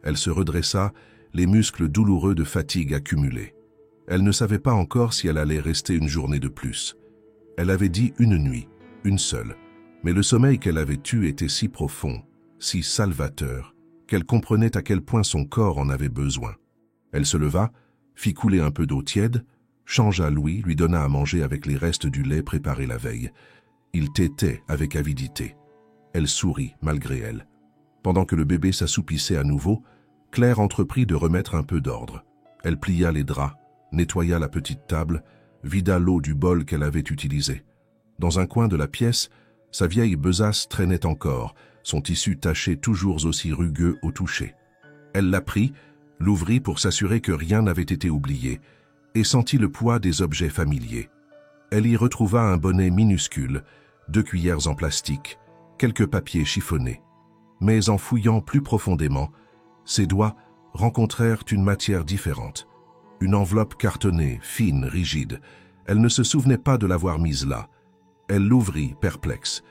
Elle se redressa, les muscles douloureux de fatigue accumulés. Elle ne savait pas encore si elle allait rester une journée de plus. Elle avait dit une nuit, une seule, mais le sommeil qu'elle avait eu était si profond, si salvateur, qu'elle comprenait à quel point son corps en avait besoin. Elle se leva, fit couler un peu d'eau tiède, changea Louis, lui donna à manger avec les restes du lait préparé la veille. Il tétait avec avidité. Elle sourit malgré elle. Pendant que le bébé s'assoupissait à nouveau, Claire entreprit de remettre un peu d'ordre. Elle plia les draps, nettoya la petite table, vida l'eau du bol qu'elle avait utilisé. Dans un coin de la pièce, sa vieille besace traînait encore, son tissu taché toujours aussi rugueux au toucher. Elle la prit, l'ouvrit pour s'assurer que rien n'avait été oublié, et sentit le poids des objets familiers. Elle y retrouva un bonnet minuscule, 2 cuillères en plastique, quelques papiers chiffonnés. Mais en fouillant plus profondément, ses doigts rencontrèrent une matière différente. Une enveloppe cartonnée, fine, rigide. Elle ne se souvenait pas de l'avoir mise là. Elle l'ouvrit, perplexe.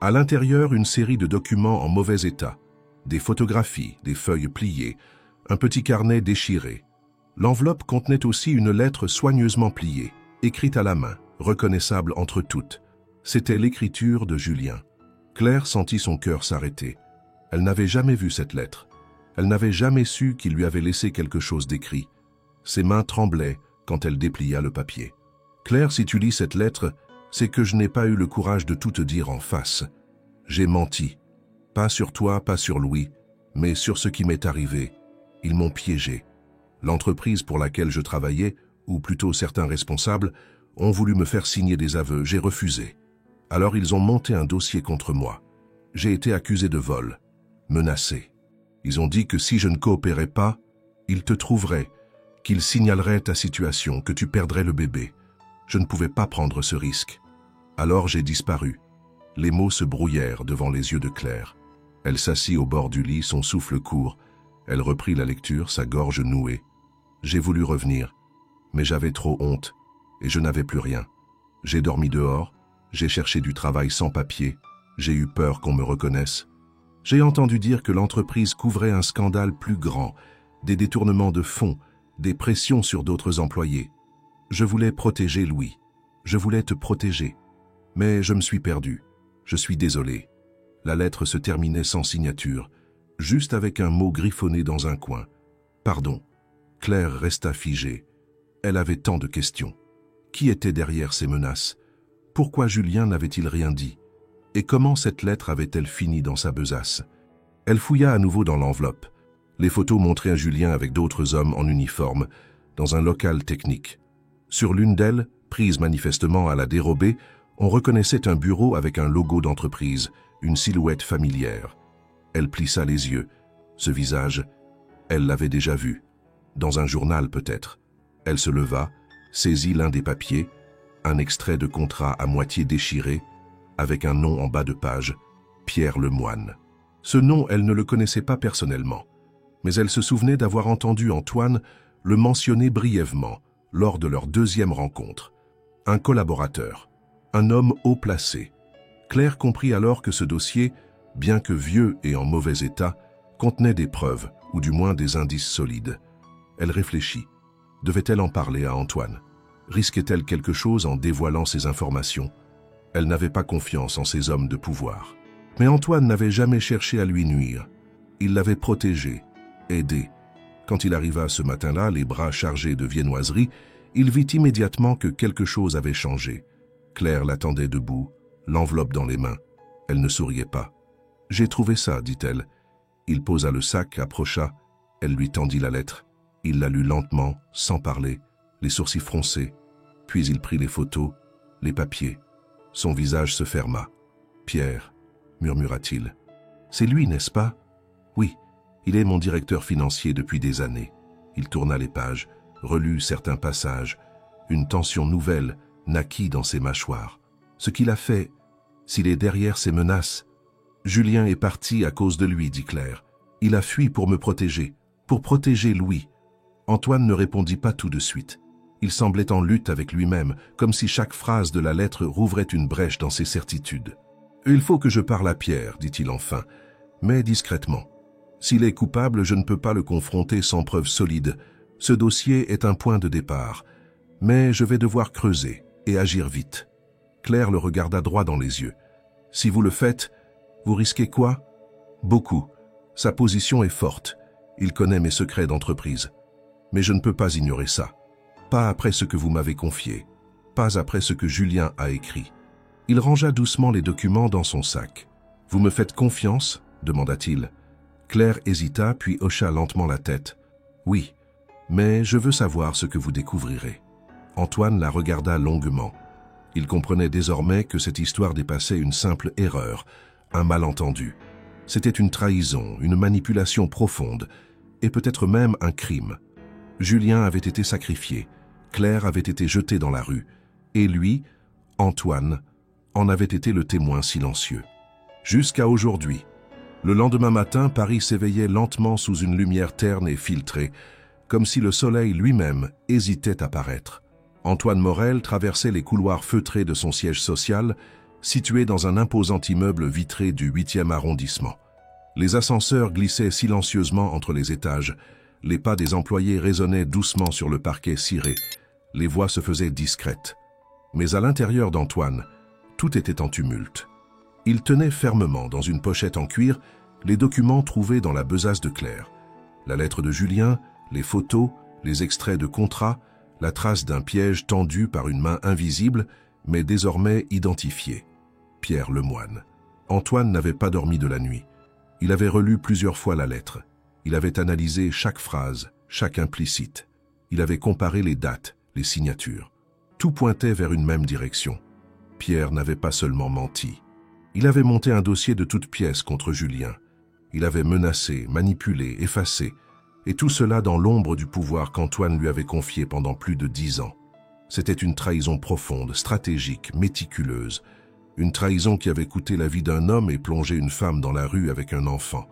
À l'intérieur, une série de documents en mauvais état. Des photographies, des feuilles pliées, un petit carnet déchiré. L'enveloppe contenait aussi une lettre soigneusement pliée, écrite à la main, reconnaissable entre toutes. C'était l'écriture de Julien. Claire sentit son cœur s'arrêter. Elle n'avait jamais vu cette lettre. Elle n'avait jamais su qu'il lui avait laissé quelque chose d'écrit. Ses mains tremblaient quand elle déplia le papier. « Claire, si tu lis cette lettre, c'est que je n'ai pas eu le courage de tout te dire en face. J'ai menti. Pas sur toi, pas sur Louis, mais sur ce qui m'est arrivé. Ils m'ont piégé. L'entreprise pour laquelle je travaillais, ou plutôt certains responsables, ont voulu me faire signer des aveux. J'ai refusé. Alors ils ont monté un dossier contre moi. J'ai été accusé de vol, menacé. Ils ont dit que si je ne coopérais pas, ils te trouveraient, qu'ils signaleraient ta situation, que tu perdrais le bébé. Je ne pouvais pas prendre ce risque. Alors j'ai disparu. Les mots se brouillèrent devant les yeux de Claire. Elle s'assit au bord du lit, son souffle court. Elle reprit la lecture, sa gorge nouée. J'ai voulu revenir, mais j'avais trop honte et je n'avais plus rien. J'ai dormi dehors, j'ai cherché du travail sans papier, j'ai eu peur qu'on me reconnaisse. J'ai entendu dire que l'entreprise couvrait un scandale plus grand, des détournements de fonds, des pressions sur d'autres employés. Je voulais protéger Louis. Je voulais te protéger. Mais je me suis perdu. Je suis désolé. La lettre se terminait sans signature, juste avec un mot griffonné dans un coin. Pardon. Claire resta figée. Elle avait tant de questions. Qui était derrière ces menaces? Pourquoi Julien n'avait-il rien dit? Et comment cette lettre avait-elle fini dans sa besace? Elle fouilla à nouveau dans l'enveloppe. Les photos montraient un Julien avec d'autres hommes en uniforme, dans un local technique. Sur l'une d'elles, prise manifestement à la dérobée, on reconnaissait un bureau avec un logo d'entreprise, une silhouette familière. Elle plissa les yeux. Ce visage, elle l'avait déjà vu. Dans un journal peut-être. Elle se leva, saisit l'un des papiers, un extrait de contrat à moitié déchiré, avec un nom en bas de page, Pierre Lemoine. Ce nom, elle ne le connaissait pas personnellement, mais elle se souvenait d'avoir entendu Antoine le mentionner brièvement lors de leur deuxième rencontre. Un collaborateur, un homme haut placé. Claire comprit alors que ce dossier, bien que vieux et en mauvais état, contenait des preuves, ou du moins des indices solides. Elle réfléchit. Devait-elle en parler à Antoine? Risquait-elle quelque chose en dévoilant ces informations? Elle n'avait pas confiance en ces hommes de pouvoir. Mais Antoine n'avait jamais cherché à lui nuire. Il l'avait protégée, aidée. Quand il arriva ce matin-là, les bras chargés de viennoiseries, il vit immédiatement que quelque chose avait changé. Claire l'attendait debout, l'enveloppe dans les mains. Elle ne souriait pas. « J'ai trouvé ça, dit-elle. » Il posa le sac, approcha. Elle lui tendit la lettre. Il la lut lentement, sans parler, les sourcils froncés. Puis il prit les photos, les papiers. Son visage se ferma. « Pierre, » murmura-t-il. « C'est lui, n'est-ce pas? »« Oui, il est mon directeur financier depuis des années. » Il tourna les pages, relut certains passages. Une tension nouvelle naquit dans ses mâchoires. Ce qu'il a fait, s'il est derrière ces menaces... Julien est parti à cause de lui, dit Claire. Il a fui pour me protéger, pour protéger Louis. Antoine ne répondit pas tout de suite. Il semblait en lutte avec lui-même, comme si chaque phrase de la lettre rouvrait une brèche dans ses certitudes. « Il faut que je parle à Pierre, dit-il enfin, mais discrètement. S'il est coupable, je ne peux pas le confronter sans preuve solide. Ce dossier est un point de départ, mais je vais devoir creuser et agir vite. » Claire le regarda droit dans les yeux. « Si vous le faites, vous risquez quoi? » « Beaucoup. Sa position est forte. Il connaît mes secrets d'entreprise. Mais je ne peux pas ignorer ça. Pas après ce que vous m'avez confié. Pas après ce que Julien a écrit. » Il rangea doucement les documents dans son sac. « Vous me faites confiance ?» demanda-t-il. Claire hésita, puis hocha lentement la tête. « Oui, mais je veux savoir ce que vous découvrirez. » Antoine la regarda longuement. Il comprenait désormais que cette histoire dépassait une simple erreur, un malentendu. C'était une trahison, une manipulation profonde, et peut-être même un crime. Julien avait été sacrifié, Claire avait été jetée dans la rue, et lui, Antoine, en avait été le témoin silencieux. Jusqu'à aujourd'hui. Le lendemain matin, Paris s'éveillait lentement sous une lumière terne et filtrée, comme si le soleil lui-même hésitait à paraître. Antoine Morel traversait les couloirs feutrés de son siège social, situé dans un imposant immeuble vitré du 8e arrondissement. Les ascenseurs glissaient silencieusement entre les étages, les pas des employés résonnaient doucement sur le parquet ciré, les voix se faisaient discrètes. Mais à l'intérieur d'Antoine, tout était en tumulte. Il tenait fermement dans une pochette en cuir les documents trouvés dans la besace de Claire. La lettre de Julien, les photos, les extraits de contrats, la trace d'un piège tendu par une main invisible, mais désormais identifiée. Pierre Lemoine. Antoine n'avait pas dormi de la nuit. Il avait relu plusieurs fois la lettre. Il avait analysé chaque phrase, chaque implicite. Il avait comparé les dates, les signatures. Tout pointait vers une même direction. Pierre n'avait pas seulement menti. Il avait monté un dossier de toutes pièces contre Julien. Il avait menacé, manipulé, effacé, et tout cela dans l'ombre du pouvoir qu'Antoine lui avait confié pendant plus de 10 ans. C'était une trahison profonde, stratégique, méticuleuse, Une trahison qui avait coûté la vie d'un homme et plongé une femme dans la rue avec un enfant.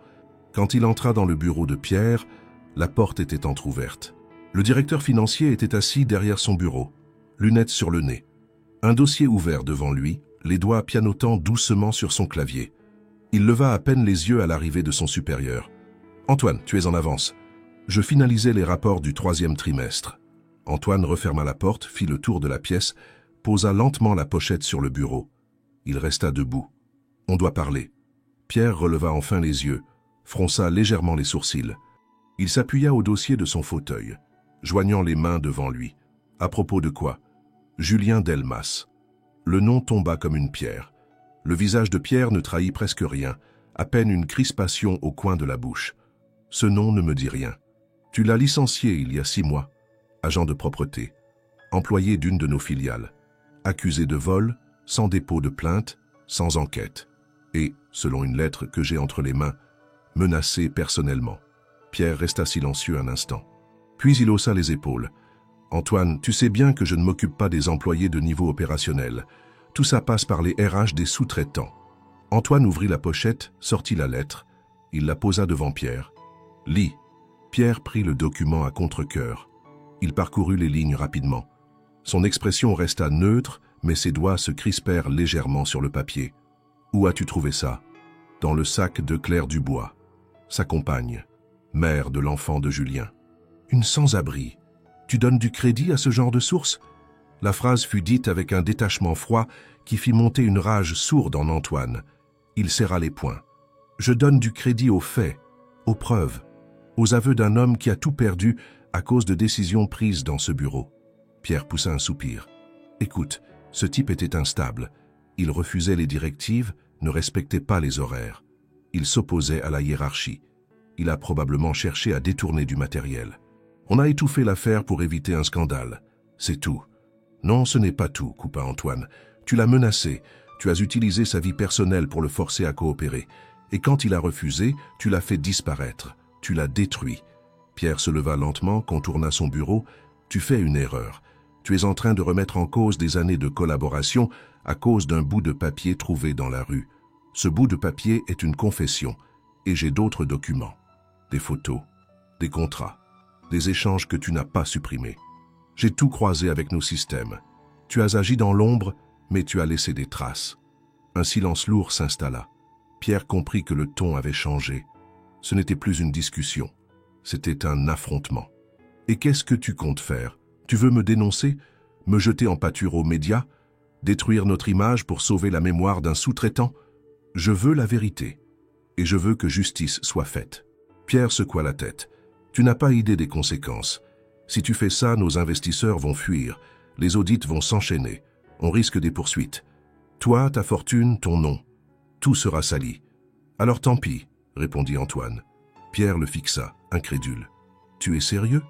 Quand il entra dans le bureau de Pierre, la porte était entr'ouverte. Le directeur financier était assis derrière son bureau, lunettes sur le nez. Un dossier ouvert devant lui, les doigts pianotant doucement sur son clavier. Il leva à peine les yeux à l'arrivée de son supérieur. « Antoine, tu es en avance. Je finalisais les rapports du 3e trimestre. » Antoine referma la porte, fit le tour de la pièce, posa lentement la pochette sur le bureau. Il resta debout. « On doit parler. » Pierre releva enfin les yeux, fronça légèrement les sourcils. Il s'appuya au dossier de son fauteuil, joignant les mains devant lui. « À propos de quoi ? » « Julien Delmas. » Le nom tomba comme une pierre. Le visage de Pierre ne trahit presque rien, à peine une crispation au coin de la bouche. « Ce nom ne me dit rien. Tu l'as licencié il y a 6 mois. Agent de propreté. Employé d'une de nos filiales. Accusé de vol, sans dépôt de plainte, sans enquête. Et, selon une lettre que j'ai entre les mains, menacé personnellement. » Pierre resta silencieux un instant. Puis il haussa les épaules. « Antoine, tu sais bien que je ne m'occupe pas des employés de niveau opérationnel. Tout ça passe par les RH des sous-traitants. » Antoine ouvrit la pochette, sortit la lettre. Il la posa devant Pierre. « Lis. » Pierre prit le document à contre-cœur. Il parcourut les lignes rapidement. Son expression resta neutre, mais ses doigts se crispèrent légèrement sur le papier. « Où as-tu trouvé ça ?»« Dans le sac de Claire Dubois, sa compagne, mère de l'enfant de Julien. »« Une sans-abri. Tu donnes du crédit à ce genre de source ?» La phrase fut dite avec un détachement froid qui fit monter une rage sourde en Antoine. Il serra les poings. « Je donne du crédit aux faits, aux preuves, aux aveux d'un homme qui a tout perdu à cause de décisions prises dans ce bureau. » Pierre poussa un soupir. « Écoute, ce type était instable. Il refusait les directives, ne respectait pas les horaires. Il s'opposait à la hiérarchie. Il a probablement cherché à détourner du matériel. On a étouffé l'affaire pour éviter un scandale. C'est tout. » « Non, ce n'est pas tout, » coupa Antoine. « Tu l'as menacé, tu as utilisé sa vie personnelle pour le forcer à coopérer. Et quand il a refusé, tu l'as fait disparaître, tu l'as détruit. » Pierre se leva lentement, contourna son bureau. « Tu fais une erreur. Tu es en train de remettre en cause des années de collaboration à cause d'un bout de papier trouvé dans la rue. Ce bout de papier est une confession, et j'ai d'autres documents. Des photos, des contrats, des échanges que tu n'as pas supprimés. J'ai tout croisé avec nos systèmes. Tu as agi dans l'ombre, mais tu as laissé des traces. » Un silence lourd s'installa. Pierre comprit que le ton avait changé. Ce n'était plus une discussion. C'était un affrontement. « Et qu'est-ce que tu comptes faire? Tu veux me dénoncer? Me jeter en pâture aux médias? Détruire notre image pour sauver la mémoire d'un sous-traitant? Je veux la vérité. Et je veux que justice soit faite. » Pierre secoua la tête. « Tu n'as pas idée des conséquences. Si tu fais ça, nos investisseurs vont fuir, les audits vont s'enchaîner, on risque des poursuites. Toi, ta fortune, ton nom, tout sera sali. »« Alors tant pis, » répondit Antoine. Pierre le fixa, incrédule. « Tu es sérieux ?»«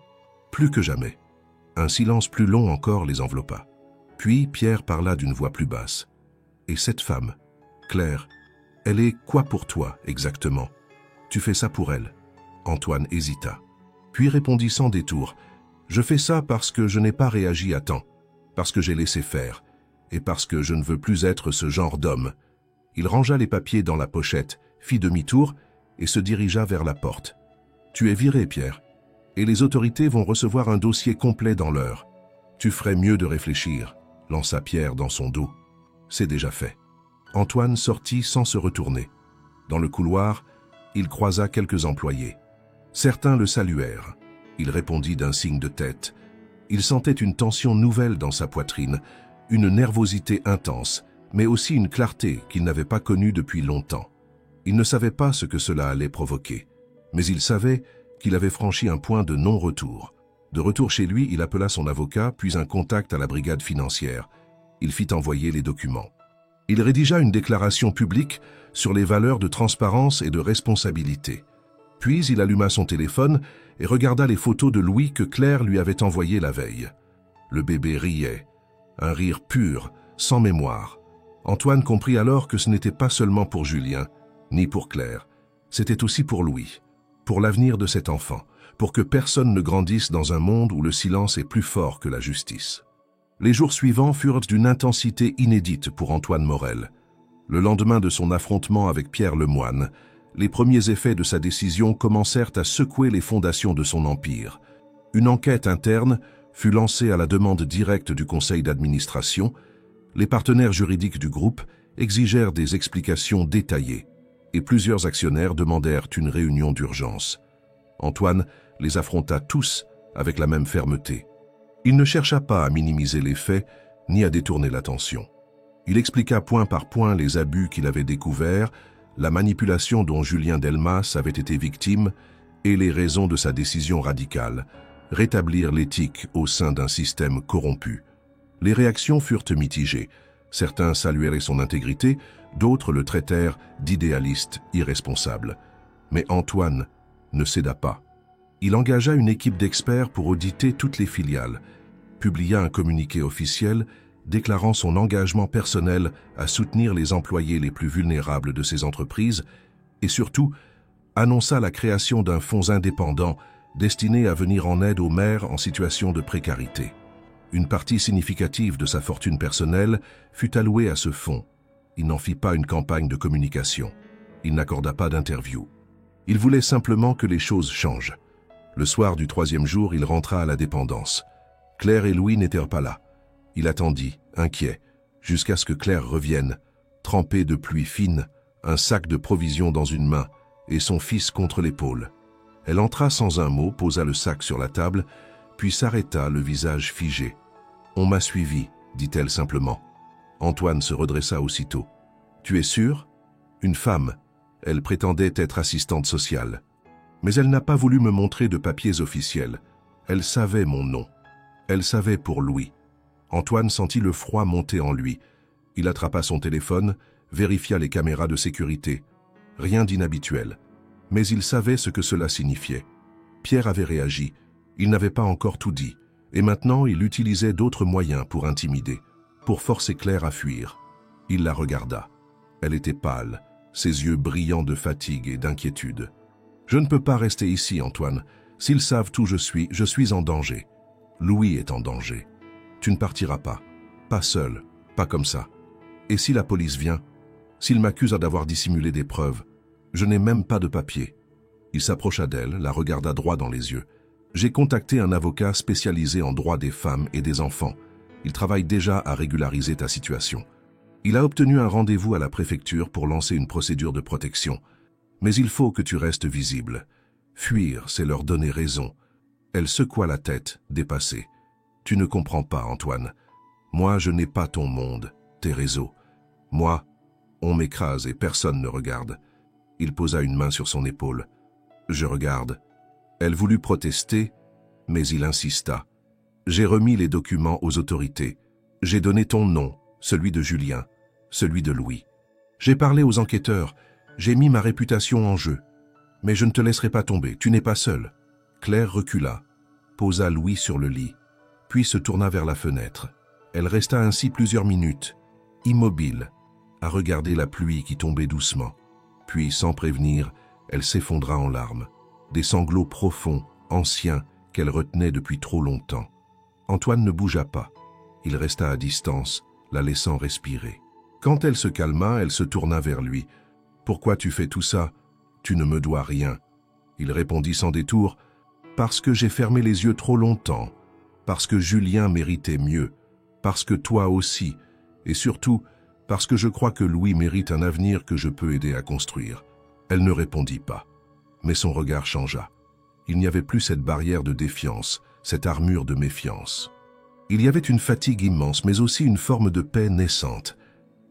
Plus que jamais. » Un silence plus long encore les enveloppa. Puis Pierre parla d'une voix plus basse. « Et cette femme, Claire, elle est quoi pour toi exactement? Tu fais ça pour elle ?» Antoine hésita, puis répondit sans détour. Je fais ça parce que je n'ai pas réagi à temps, parce que j'ai laissé faire, et parce que je ne veux plus être ce genre d'homme. » Il rangea les papiers dans la pochette, fit demi-tour et se dirigea vers la porte. « Tu es viré, Pierre, et les autorités vont recevoir un dossier complet dans l'heure. Tu ferais mieux de réfléchir, » lança Pierre dans son dos. « C'est déjà fait. » Antoine sortit sans se retourner. Dans le couloir, il croisa quelques employés. Certains le saluèrent. Il répondit d'un signe de tête. Il sentait une tension nouvelle dans sa poitrine, une nervosité intense, mais aussi une clarté qu'il n'avait pas connue depuis longtemps. Il ne savait pas ce que cela allait provoquer, mais il savait qu'il avait franchi un point de non-retour. De retour chez lui, il appela son avocat, puis un contact à la brigade financière. Il fit envoyer les documents. Il rédigea une déclaration publique sur les valeurs de transparence et de responsabilité. Puis il alluma son téléphone et regarda les photos de Louis que Claire lui avait envoyées la veille. Le bébé riait, un rire pur, sans mémoire. Antoine comprit alors que ce n'était pas seulement pour Julien, ni pour Claire. C'était aussi pour Louis, pour l'avenir de cet enfant, pour que personne ne grandisse dans un monde où le silence est plus fort que la justice. Les jours suivants furent d'une intensité inédite pour Antoine Morel. Le lendemain de son affrontement avec Pierre Lemoine, les premiers effets de sa décision commencèrent à secouer les fondations de son empire. Une enquête interne fut lancée à la demande directe du conseil d'administration. Les partenaires juridiques du groupe exigèrent des explications détaillées et plusieurs actionnaires demandèrent une réunion d'urgence. Antoine les affronta tous avec la même fermeté. Il ne chercha pas à minimiser les faits ni à détourner l'attention. Il expliqua point par point les abus qu'il avait découverts, la manipulation dont Julien Delmas avait été victime et les raisons de sa décision radicale, rétablir l'éthique au sein d'un système corrompu. Les réactions furent mitigées. Certains saluèrent son intégrité, d'autres le traitèrent d'idéaliste irresponsable. Mais Antoine ne céda pas. Il engagea une équipe d'experts pour auditer toutes les filiales, publia un communiqué officiel déclarant son engagement personnel à soutenir les employés les plus vulnérables de ses entreprises et surtout annonça la création d'un fonds indépendant destiné à venir en aide aux maires en situation de précarité. Une partie significative de sa fortune personnelle fut allouée à ce fonds. Il n'en fit pas une campagne de communication. Il n'accorda pas d'interview. Il voulait simplement que les choses changent. Le soir du 3e jour, il rentra à la dépendance. Claire et Louis n'étaient pas là. Il attendit, inquiet, jusqu'à ce que Claire revienne, trempée de pluie fine, un sac de provisions dans une main et son fils contre l'épaule. Elle entra sans un mot, posa le sac sur la table, puis s'arrêta, le visage figé. « On m'a suivi », dit-elle simplement. Antoine se redressa aussitôt. « Tu es sûr ?» Une femme. Elle prétendait être assistante sociale. Mais elle n'a pas voulu me montrer de papiers officiels. Elle savait mon nom. Elle savait pour Louis. Antoine sentit le froid monter en lui. Il attrapa son téléphone, vérifia les caméras de sécurité. Rien d'inhabituel. Mais il savait ce que cela signifiait. Pierre avait réagi. Il n'avait pas encore tout dit. Et maintenant, il utilisait d'autres moyens pour intimider, pour forcer Claire à fuir. Il la regarda. Elle était pâle, ses yeux brillants de fatigue et d'inquiétude. « Je ne peux pas rester ici, Antoine. S'ils savent où je suis en danger. Louis est en danger. Tu ne partiras pas. Pas seul, pas comme ça. Et si la police vient? S'il m'accuse d'avoir dissimulé des preuves? Je n'ai même pas de papier. » Il s'approcha d'elle, la regarda droit dans les yeux. « J'ai contacté un avocat spécialisé en droit des femmes et des enfants. Il travaille déjà à régulariser ta situation. Il a obtenu un rendez-vous à la préfecture pour lancer une procédure de protection. Mais il faut que tu restes visible. Fuir, c'est leur donner raison. » Elle secoua la tête, dépassée. « Tu ne comprends pas, Antoine. Moi, je n'ai pas ton monde, tes réseaux. Moi, on m'écrase et personne ne regarde. » Il posa une main sur son épaule. « Je regarde. » Elle voulut protester, mais il insista. « J'ai remis les documents aux autorités. J'ai donné ton nom, celui de Julien, celui de Louis. J'ai parlé aux enquêteurs. J'ai mis ma réputation en jeu. Mais je ne te laisserai pas tomber, tu n'es pas seul. » Claire recula, posa Louis sur le lit, puis se tourna vers la fenêtre. Elle resta ainsi plusieurs minutes, immobile, à regarder la pluie qui tombait doucement. Puis, sans prévenir, elle s'effondra en larmes. Des sanglots profonds, anciens, qu'elle retenait depuis trop longtemps. Antoine ne bougea pas. Il resta à distance, la laissant respirer. Quand elle se calma, elle se tourna vers lui. « Pourquoi tu fais tout ça? Tu ne me dois rien. » Il répondit sans détour. « Parce que j'ai fermé les yeux trop longtemps. Parce que Julien méritait mieux. Parce que toi aussi. Et surtout, parce que je crois que Louis mérite un avenir que je peux aider à construire. » Elle ne répondit pas. Mais son regard changea. Il n'y avait plus cette barrière de défiance, cette armure de méfiance. Il y avait une fatigue immense, mais aussi une forme de paix naissante.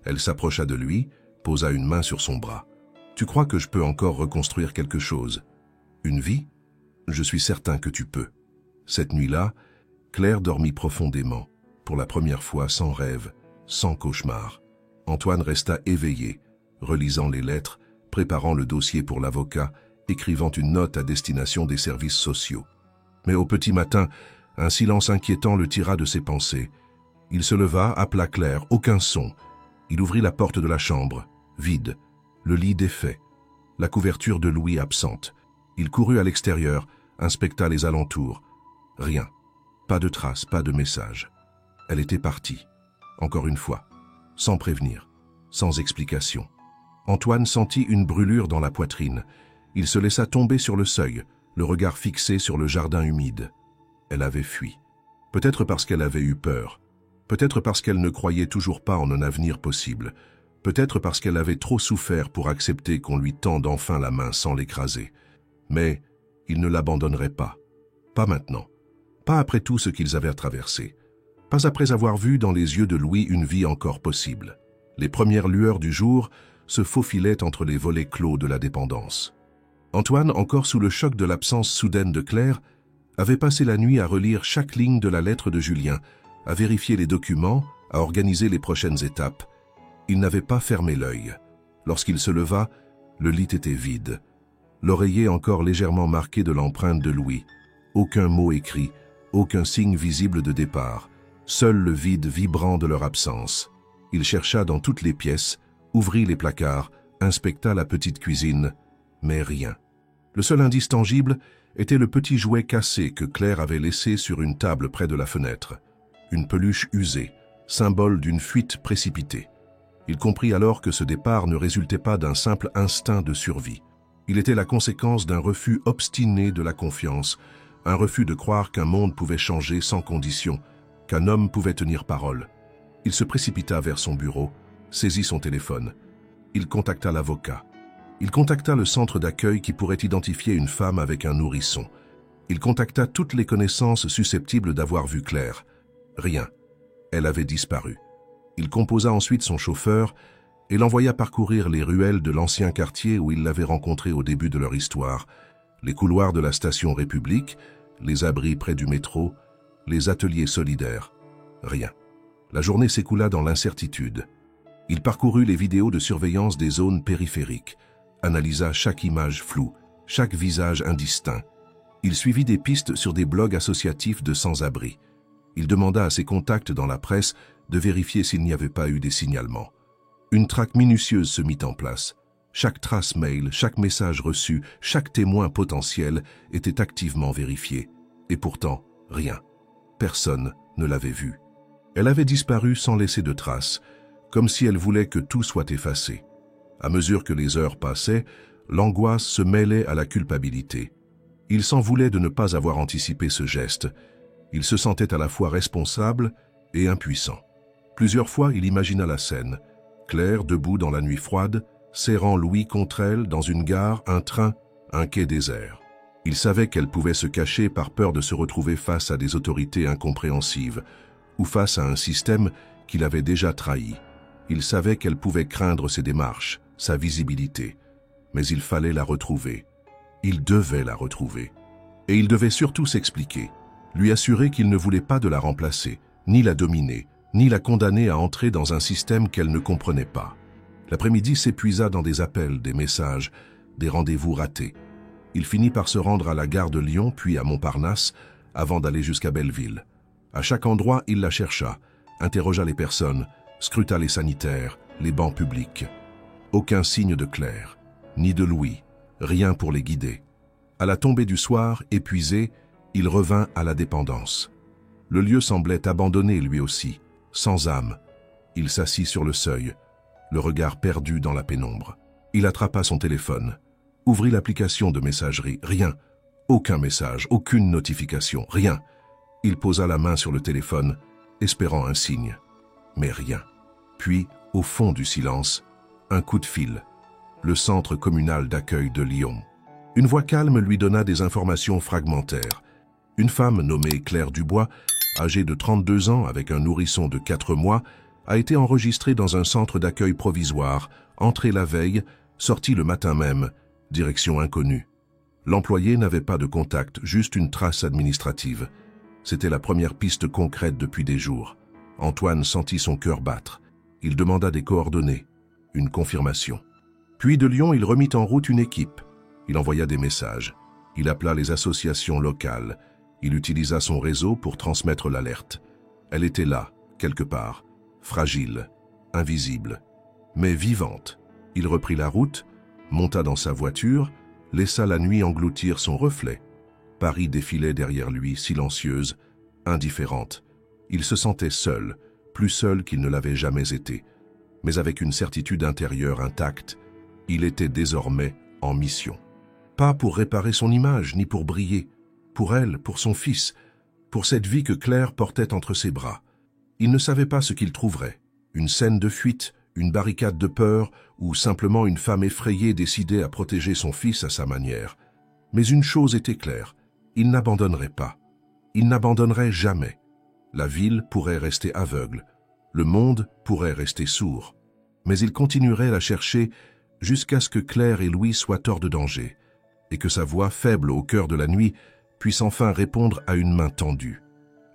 Elle s'approcha de lui, posa une main sur son bras. « Tu crois que je peux encore reconstruire quelque chose? Une vie? Je suis certain que tu peux. » Cette nuit-là, Claire dormit profondément, pour la première fois sans rêve, sans cauchemar. Antoine resta éveillé, relisant les lettres, préparant le dossier pour l'avocat, écrivant une note à destination des services sociaux. Mais au petit matin, un silence inquiétant le tira de ses pensées. Il se leva, appela Claire, aucun son. Il ouvrit la porte de la chambre, vide, le lit défait, la couverture de Louis absente. Il courut à l'extérieur, inspecta les alentours. Rien. Pas de traces, pas de message. Elle était partie. Encore une fois, sans prévenir. sans explication. Antoine sentit une brûlure dans la poitrine. Il se laissa tomber sur le seuil, le regard fixé sur le jardin humide. Elle avait fui. Peut-être parce qu'elle avait eu peur. Peut-être parce qu'elle ne croyait toujours pas en un avenir possible. Peut-être parce qu'elle avait trop souffert pour accepter qu'on lui tende enfin la main sans l'écraser. Mais il ne l'abandonnerait pas. Pas maintenant. Pas après tout ce qu'ils avaient traversé. Pas après avoir vu dans les yeux de Louis une vie encore possible. Les premières lueurs du jour se faufilaient entre les volets clos de la dépendance. Antoine, encore sous le choc de l'absence soudaine de Claire, avait passé la nuit à relire chaque ligne de la lettre de Julien, à vérifier les documents, à organiser les prochaines étapes. Il n'avait pas fermé l'œil. Lorsqu'il se leva, le lit était vide. L'oreiller encore légèrement marqué de l'empreinte de Louis. Aucun mot écrit, aucun signe visible de départ. Seul le vide vibrant de leur absence. Il chercha dans toutes les pièces, ouvrit les placards, inspecta la petite cuisine, mais rien. Le seul indice tangible était le petit jouet cassé que Claire avait laissé sur une table près de la fenêtre. Une peluche usée, symbole d'une fuite précipitée. Il comprit alors que ce départ ne résultait pas d'un simple instinct de survie. Il était la conséquence d'un refus obstiné de la confiance, un refus de croire qu'un monde pouvait changer sans condition, qu'un homme pouvait tenir parole. Il se précipita vers son bureau, saisit son téléphone. Il contacta l'avocat. Il contacta le centre d'accueil qui pourrait identifier une femme avec un nourrisson. Il contacta toutes les connaissances susceptibles d'avoir vu Claire. Rien. Elle avait disparu. Il composa ensuite son chauffeur et l'envoya parcourir les ruelles de l'ancien quartier où il l'avait rencontré au début de leur histoire, les couloirs de la station République, les abris près du métro, les ateliers solidaires. Rien. La journée s'écoula dans l'incertitude. Il parcourut les vidéos de surveillance des zones périphériques, analysa chaque image floue, chaque visage indistinct. Il suivit des pistes sur des blogs associatifs de sans-abri. Il demanda à ses contacts dans la presse de vérifier s'il n'y avait pas eu des signalements. Une traque minutieuse se mit en place. Chaque trace mail, chaque message reçu, chaque témoin potentiel était activement vérifié. Et pourtant, rien. Personne ne l'avait vue. Elle avait disparu sans laisser de traces, comme si elle voulait que tout soit effacé. À mesure que les heures passaient, l'angoisse se mêlait à la culpabilité. Il s'en voulait de ne pas avoir anticipé ce geste. Il se sentait à la fois responsable et impuissant. Plusieurs fois, il imagina la scène. Claire, debout dans la nuit froide, serrant Louis contre elle dans une gare, un train, un quai désert. Il savait qu'elle pouvait se cacher par peur de se retrouver face à des autorités incompréhensives ou face à un système qu'il avait déjà trahi. Il savait qu'elle pouvait craindre ses démarches, sa visibilité. Mais il fallait la retrouver. Il devait la retrouver. Et il devait surtout s'expliquer, lui assurer qu'il ne voulait pas de la remplacer, ni la dominer, ni la condamner à entrer dans un système qu'elle ne comprenait pas. L'après-midi s'épuisa dans des appels, des messages, des rendez-vous ratés. Il finit par se rendre à la gare de Lyon, puis à Montparnasse, avant d'aller jusqu'à Belleville. À chaque endroit, il la chercha, interrogea les personnes, scruta les sanitaires, les bancs publics. Aucun signe de Claire, ni de Louis, rien pour les guider. À la tombée du soir, épuisé, il revint à la dépendance. Le lieu semblait abandonné lui aussi, sans âme. Il s'assit sur le seuil, le regard perdu dans la pénombre. Il attrapa son téléphone, ouvrit l'application de messagerie. Rien, aucun message, aucune notification, rien. Il posa la main sur le téléphone, espérant un signe. Mais rien. Puis, au fond du silence, un coup de fil. Le centre communal d'accueil de Lyon. Une voix calme lui donna des informations fragmentaires. Une femme nommée Claire Dubois, âgée de 32 ans avec un nourrisson de 4 mois, a été enregistrée dans un centre d'accueil provisoire, entrée la veille, sortie le matin même, direction inconnue. L'employé n'avait pas de contact, juste une trace administrative. C'était la première piste concrète depuis des jours. Antoine sentit son cœur battre. Il demanda des coordonnées, une confirmation. Puis de Lyon, il remit en route une équipe. Il envoya des messages. Il appela les associations locales. Il utilisa son réseau pour transmettre l'alerte. Elle était là, quelque part, fragile, invisible, mais vivante. Il reprit la route, monta dans sa voiture, laissa la nuit engloutir son reflet. Paris défilait derrière lui, silencieuse, indifférente. Il se sentait seul, plus seul qu'il ne l'avait jamais été. mais avec une certitude intérieure intacte, il était désormais en mission. Pas pour réparer son image, ni pour briller, pour elle, pour son fils, pour cette vie que Claire portait entre ses bras. Il ne savait pas ce qu'il trouverait, une scène de fuite, une barricade de peur, ou simplement une femme effrayée décidée à protéger son fils à sa manière. Mais une chose était claire, il n'abandonnerait pas. Il n'abandonnerait jamais. La ville pourrait rester aveugle, le monde pourrait rester sourd, mais il continuerait à la chercher jusqu'à ce que Claire et Louis soient hors de danger, et que sa voix faible au cœur de la nuit puisse enfin répondre à une main tendue.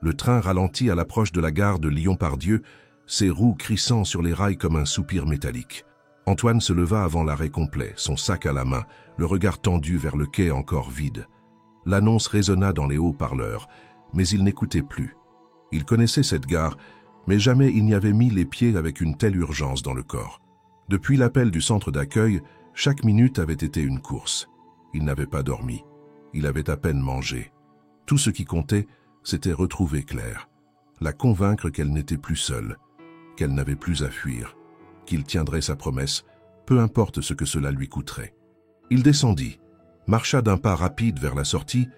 Le train ralentit à l'approche de la gare de Lyon-Pardieu, ses roues crissant sur les rails comme un soupir métallique. Antoine se leva avant l'arrêt complet, son sac à la main, le regard tendu vers le quai encore vide. L'annonce résonna dans les haut-parleurs, mais il n'écoutait plus. Il connaissait cette gare, mais jamais il n'y avait mis les pieds avec une telle urgence dans le corps. Depuis l'appel du centre d'accueil, chaque minute avait été une course. Il n'avait pas dormi. Il avait à peine mangé. Tout ce qui comptait, c'était retrouver Claire, la convaincre qu'elle n'était plus seule, qu'elle n'avait plus à fuir, qu'il tiendrait sa promesse, peu importe ce que cela lui coûterait. Il descendit, marcha d'un pas rapide vers la sortie,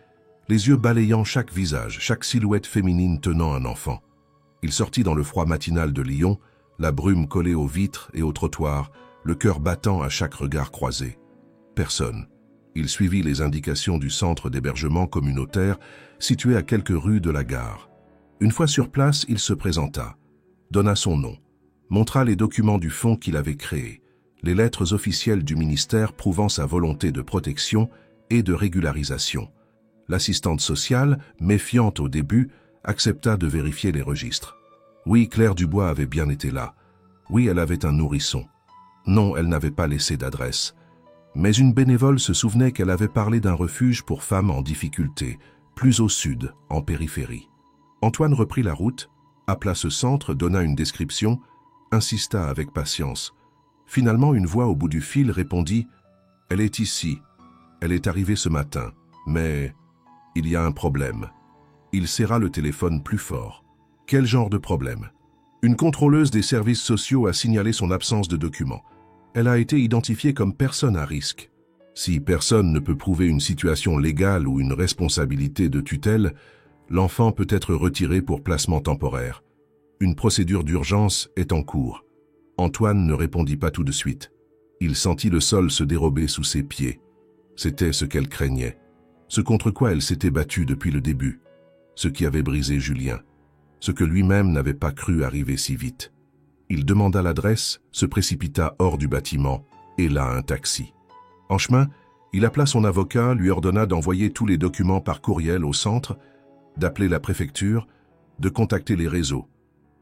les yeux balayant chaque visage, chaque silhouette féminine tenant un enfant. Il sortit dans le froid matinal de Lyon, la brume collée aux vitres et aux trottoirs, le cœur battant à chaque regard croisé. Personne. Il suivit les indications du centre d'hébergement communautaire situé à quelques rues de la gare. Une fois sur place, il se présenta, donna son nom, montra les documents du fonds qu'il avait créé, les lettres officielles du ministère prouvant sa volonté de protection et de régularisation. L'assistante sociale, méfiante au début, accepta de vérifier les registres. Oui, Claire Dubois avait bien été là. Oui, elle avait un nourrisson. Non, elle n'avait pas laissé d'adresse. Mais une bénévole se souvenait qu'elle avait parlé d'un refuge pour femmes en difficulté, plus au sud, en périphérie. Antoine reprit la route, appela ce centre, donna une description, insista avec patience. Finalement, une voix au bout du fil répondit « Elle est ici. Elle est arrivée ce matin. Mais il y a un problème. » Il serra le téléphone plus fort. Quel genre de problème? Une contrôleuse des services sociaux a signalé son absence de documents. Elle a été identifiée comme personne à risque. Si personne ne peut prouver une situation légale ou une responsabilité de tutelle, l'enfant peut être retiré pour placement temporaire. Une procédure d'urgence est en cours. Antoine ne répondit pas tout de suite. Il sentit le sol se dérober sous ses pieds. C'était ce qu'elle craignait, ce contre quoi elle s'était battue depuis le début, ce qui avait brisé Julien, ce que lui-même n'avait pas cru arriver si vite. Il demanda l'adresse, se précipita hors du bâtiment, et là un taxi. En chemin, il appela son avocat, lui ordonna d'envoyer tous les documents par courriel au centre, d'appeler la préfecture, de contacter les réseaux.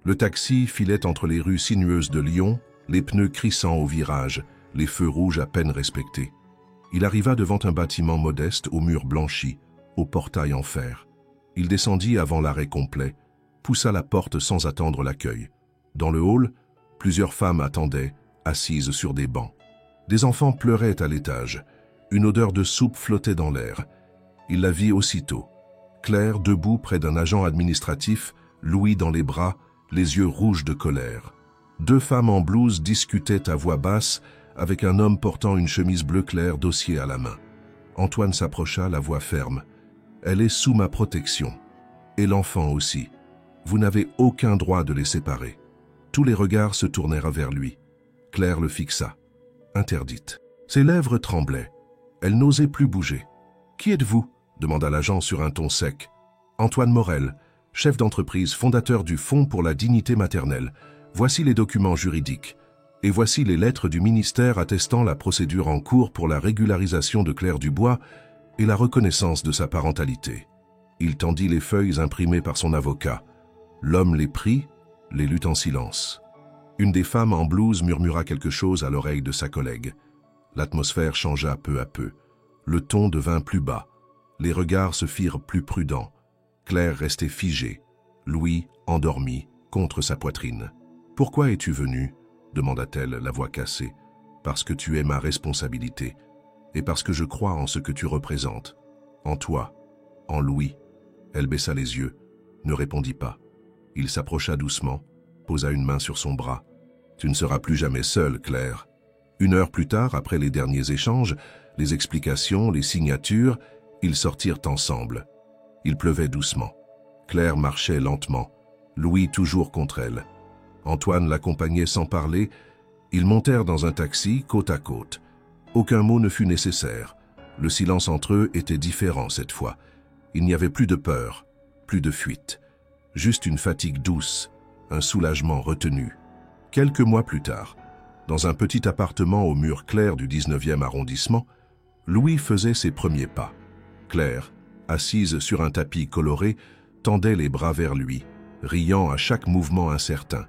Le taxi filait entre les rues sinueuses de Lyon, les pneus crissant au virage, les feux rouges à peine respectés. Il arriva devant un bâtiment modeste aux murs blanchis, au portail en fer. Il descendit avant l'arrêt complet, poussa la porte sans attendre l'accueil. Dans le hall, plusieurs femmes attendaient, assises sur des bancs. Des enfants pleuraient à l'étage. Une odeur de soupe flottait dans l'air. Il la vit aussitôt. Claire, debout près d'un agent administratif, Louis dans les bras, les yeux rouges de colère. Deux femmes en blouse discutaient à voix basse avec un homme portant une chemise bleu clair, dossier à la main. Antoine s'approcha, la voix ferme. « Elle est sous ma protection. Et l'enfant aussi. Vous n'avez aucun droit de les séparer. » Tous les regards se tournèrent vers lui. Claire le fixa. Interdite. Ses lèvres tremblaient. Elle n'osait plus bouger. « Qui êtes-vous » demanda l'agent sur un ton sec. « Antoine Morel, chef d'entreprise, fondateur du Fonds pour la dignité maternelle. Voici les documents juridiques. Et voici les lettres du ministère attestant la procédure en cours pour la régularisation de Claire Dubois et la reconnaissance de sa parentalité. » Il tendit les feuilles imprimées par son avocat. L'homme les prit, les lut en silence. Une des femmes en blouse murmura quelque chose à l'oreille de sa collègue. L'atmosphère changea peu à peu. Le ton devint plus bas. Les regards se firent plus prudents. Claire restait figée. Louis, endormi, contre sa poitrine. « Pourquoi es-tu venu ?» demanda-t-elle, la voix cassée. « Parce que tu es ma responsabilité, et parce que je crois en ce que tu représentes. En toi, en Louis. » Elle baissa les yeux, ne répondit pas. Il s'approcha doucement, posa une main sur son bras. Tu ne seras plus jamais seule, Claire. 1 heure plus tard, après les derniers échanges, les explications, les signatures, ils sortirent ensemble. Il pleuvait doucement. Claire marchait lentement, Louis toujours contre elle. Antoine l'accompagnait sans parler. Ils montèrent dans un taxi, côte à côte. Aucun mot ne fut nécessaire. Le silence entre eux était différent cette fois. Il n'y avait plus de peur, plus de fuite. Juste une fatigue douce, un soulagement retenu. Quelques mois plus tard, dans un petit appartement aux murs clairs du 19e arrondissement, Louis faisait ses premiers pas. Claire, assise sur un tapis coloré, tendait les bras vers lui, riant à chaque mouvement incertain.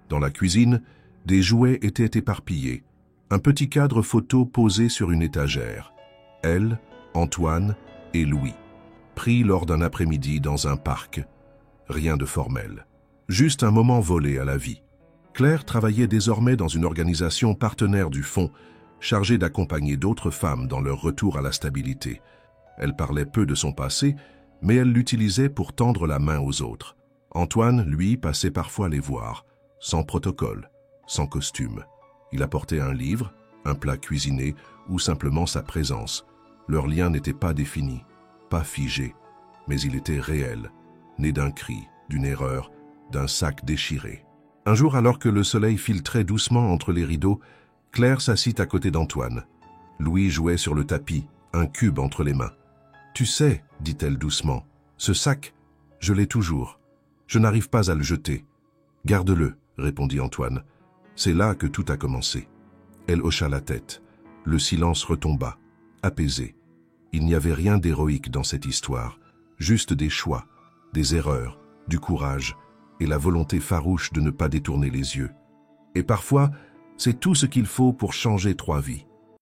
Dans la cuisine, des jouets étaient éparpillés, un petit cadre photo posé sur une étagère. Elle, Antoine et Louis, pris lors d'un après-midi dans un parc. Rien de formel, juste un moment volé à la vie. Claire travaillait désormais dans une organisation partenaire du fonds, chargée d'accompagner d'autres femmes dans leur retour à la stabilité. Elle parlait peu de son passé, mais elle l'utilisait pour tendre la main aux autres. Antoine, lui, passait parfois les voir, sans protocole, sans costume. Il apportait un livre, un plat cuisiné ou simplement sa présence. Leur lien n'était pas défini, pas figé, mais il était réel, né d'un cri, d'une erreur, d'un sac déchiré. Un jour, alors que le soleil filtrait doucement entre les rideaux, Claire s'assit à côté d'Antoine. Louis jouait sur le tapis, un cube entre les mains. « Tu sais, dit-elle doucement, ce sac, je l'ai toujours. Je n'arrive pas à le jeter. »« Garde-le, répondit Antoine. C'est là que tout a commencé. » Elle hocha la tête. Le silence retomba, apaisé. Il n'y avait rien d'héroïque dans cette histoire, juste des choix, des erreurs, du courage et la volonté farouche de ne pas détourner les yeux. Et parfois, c'est tout ce qu'il faut pour changer 3 vies.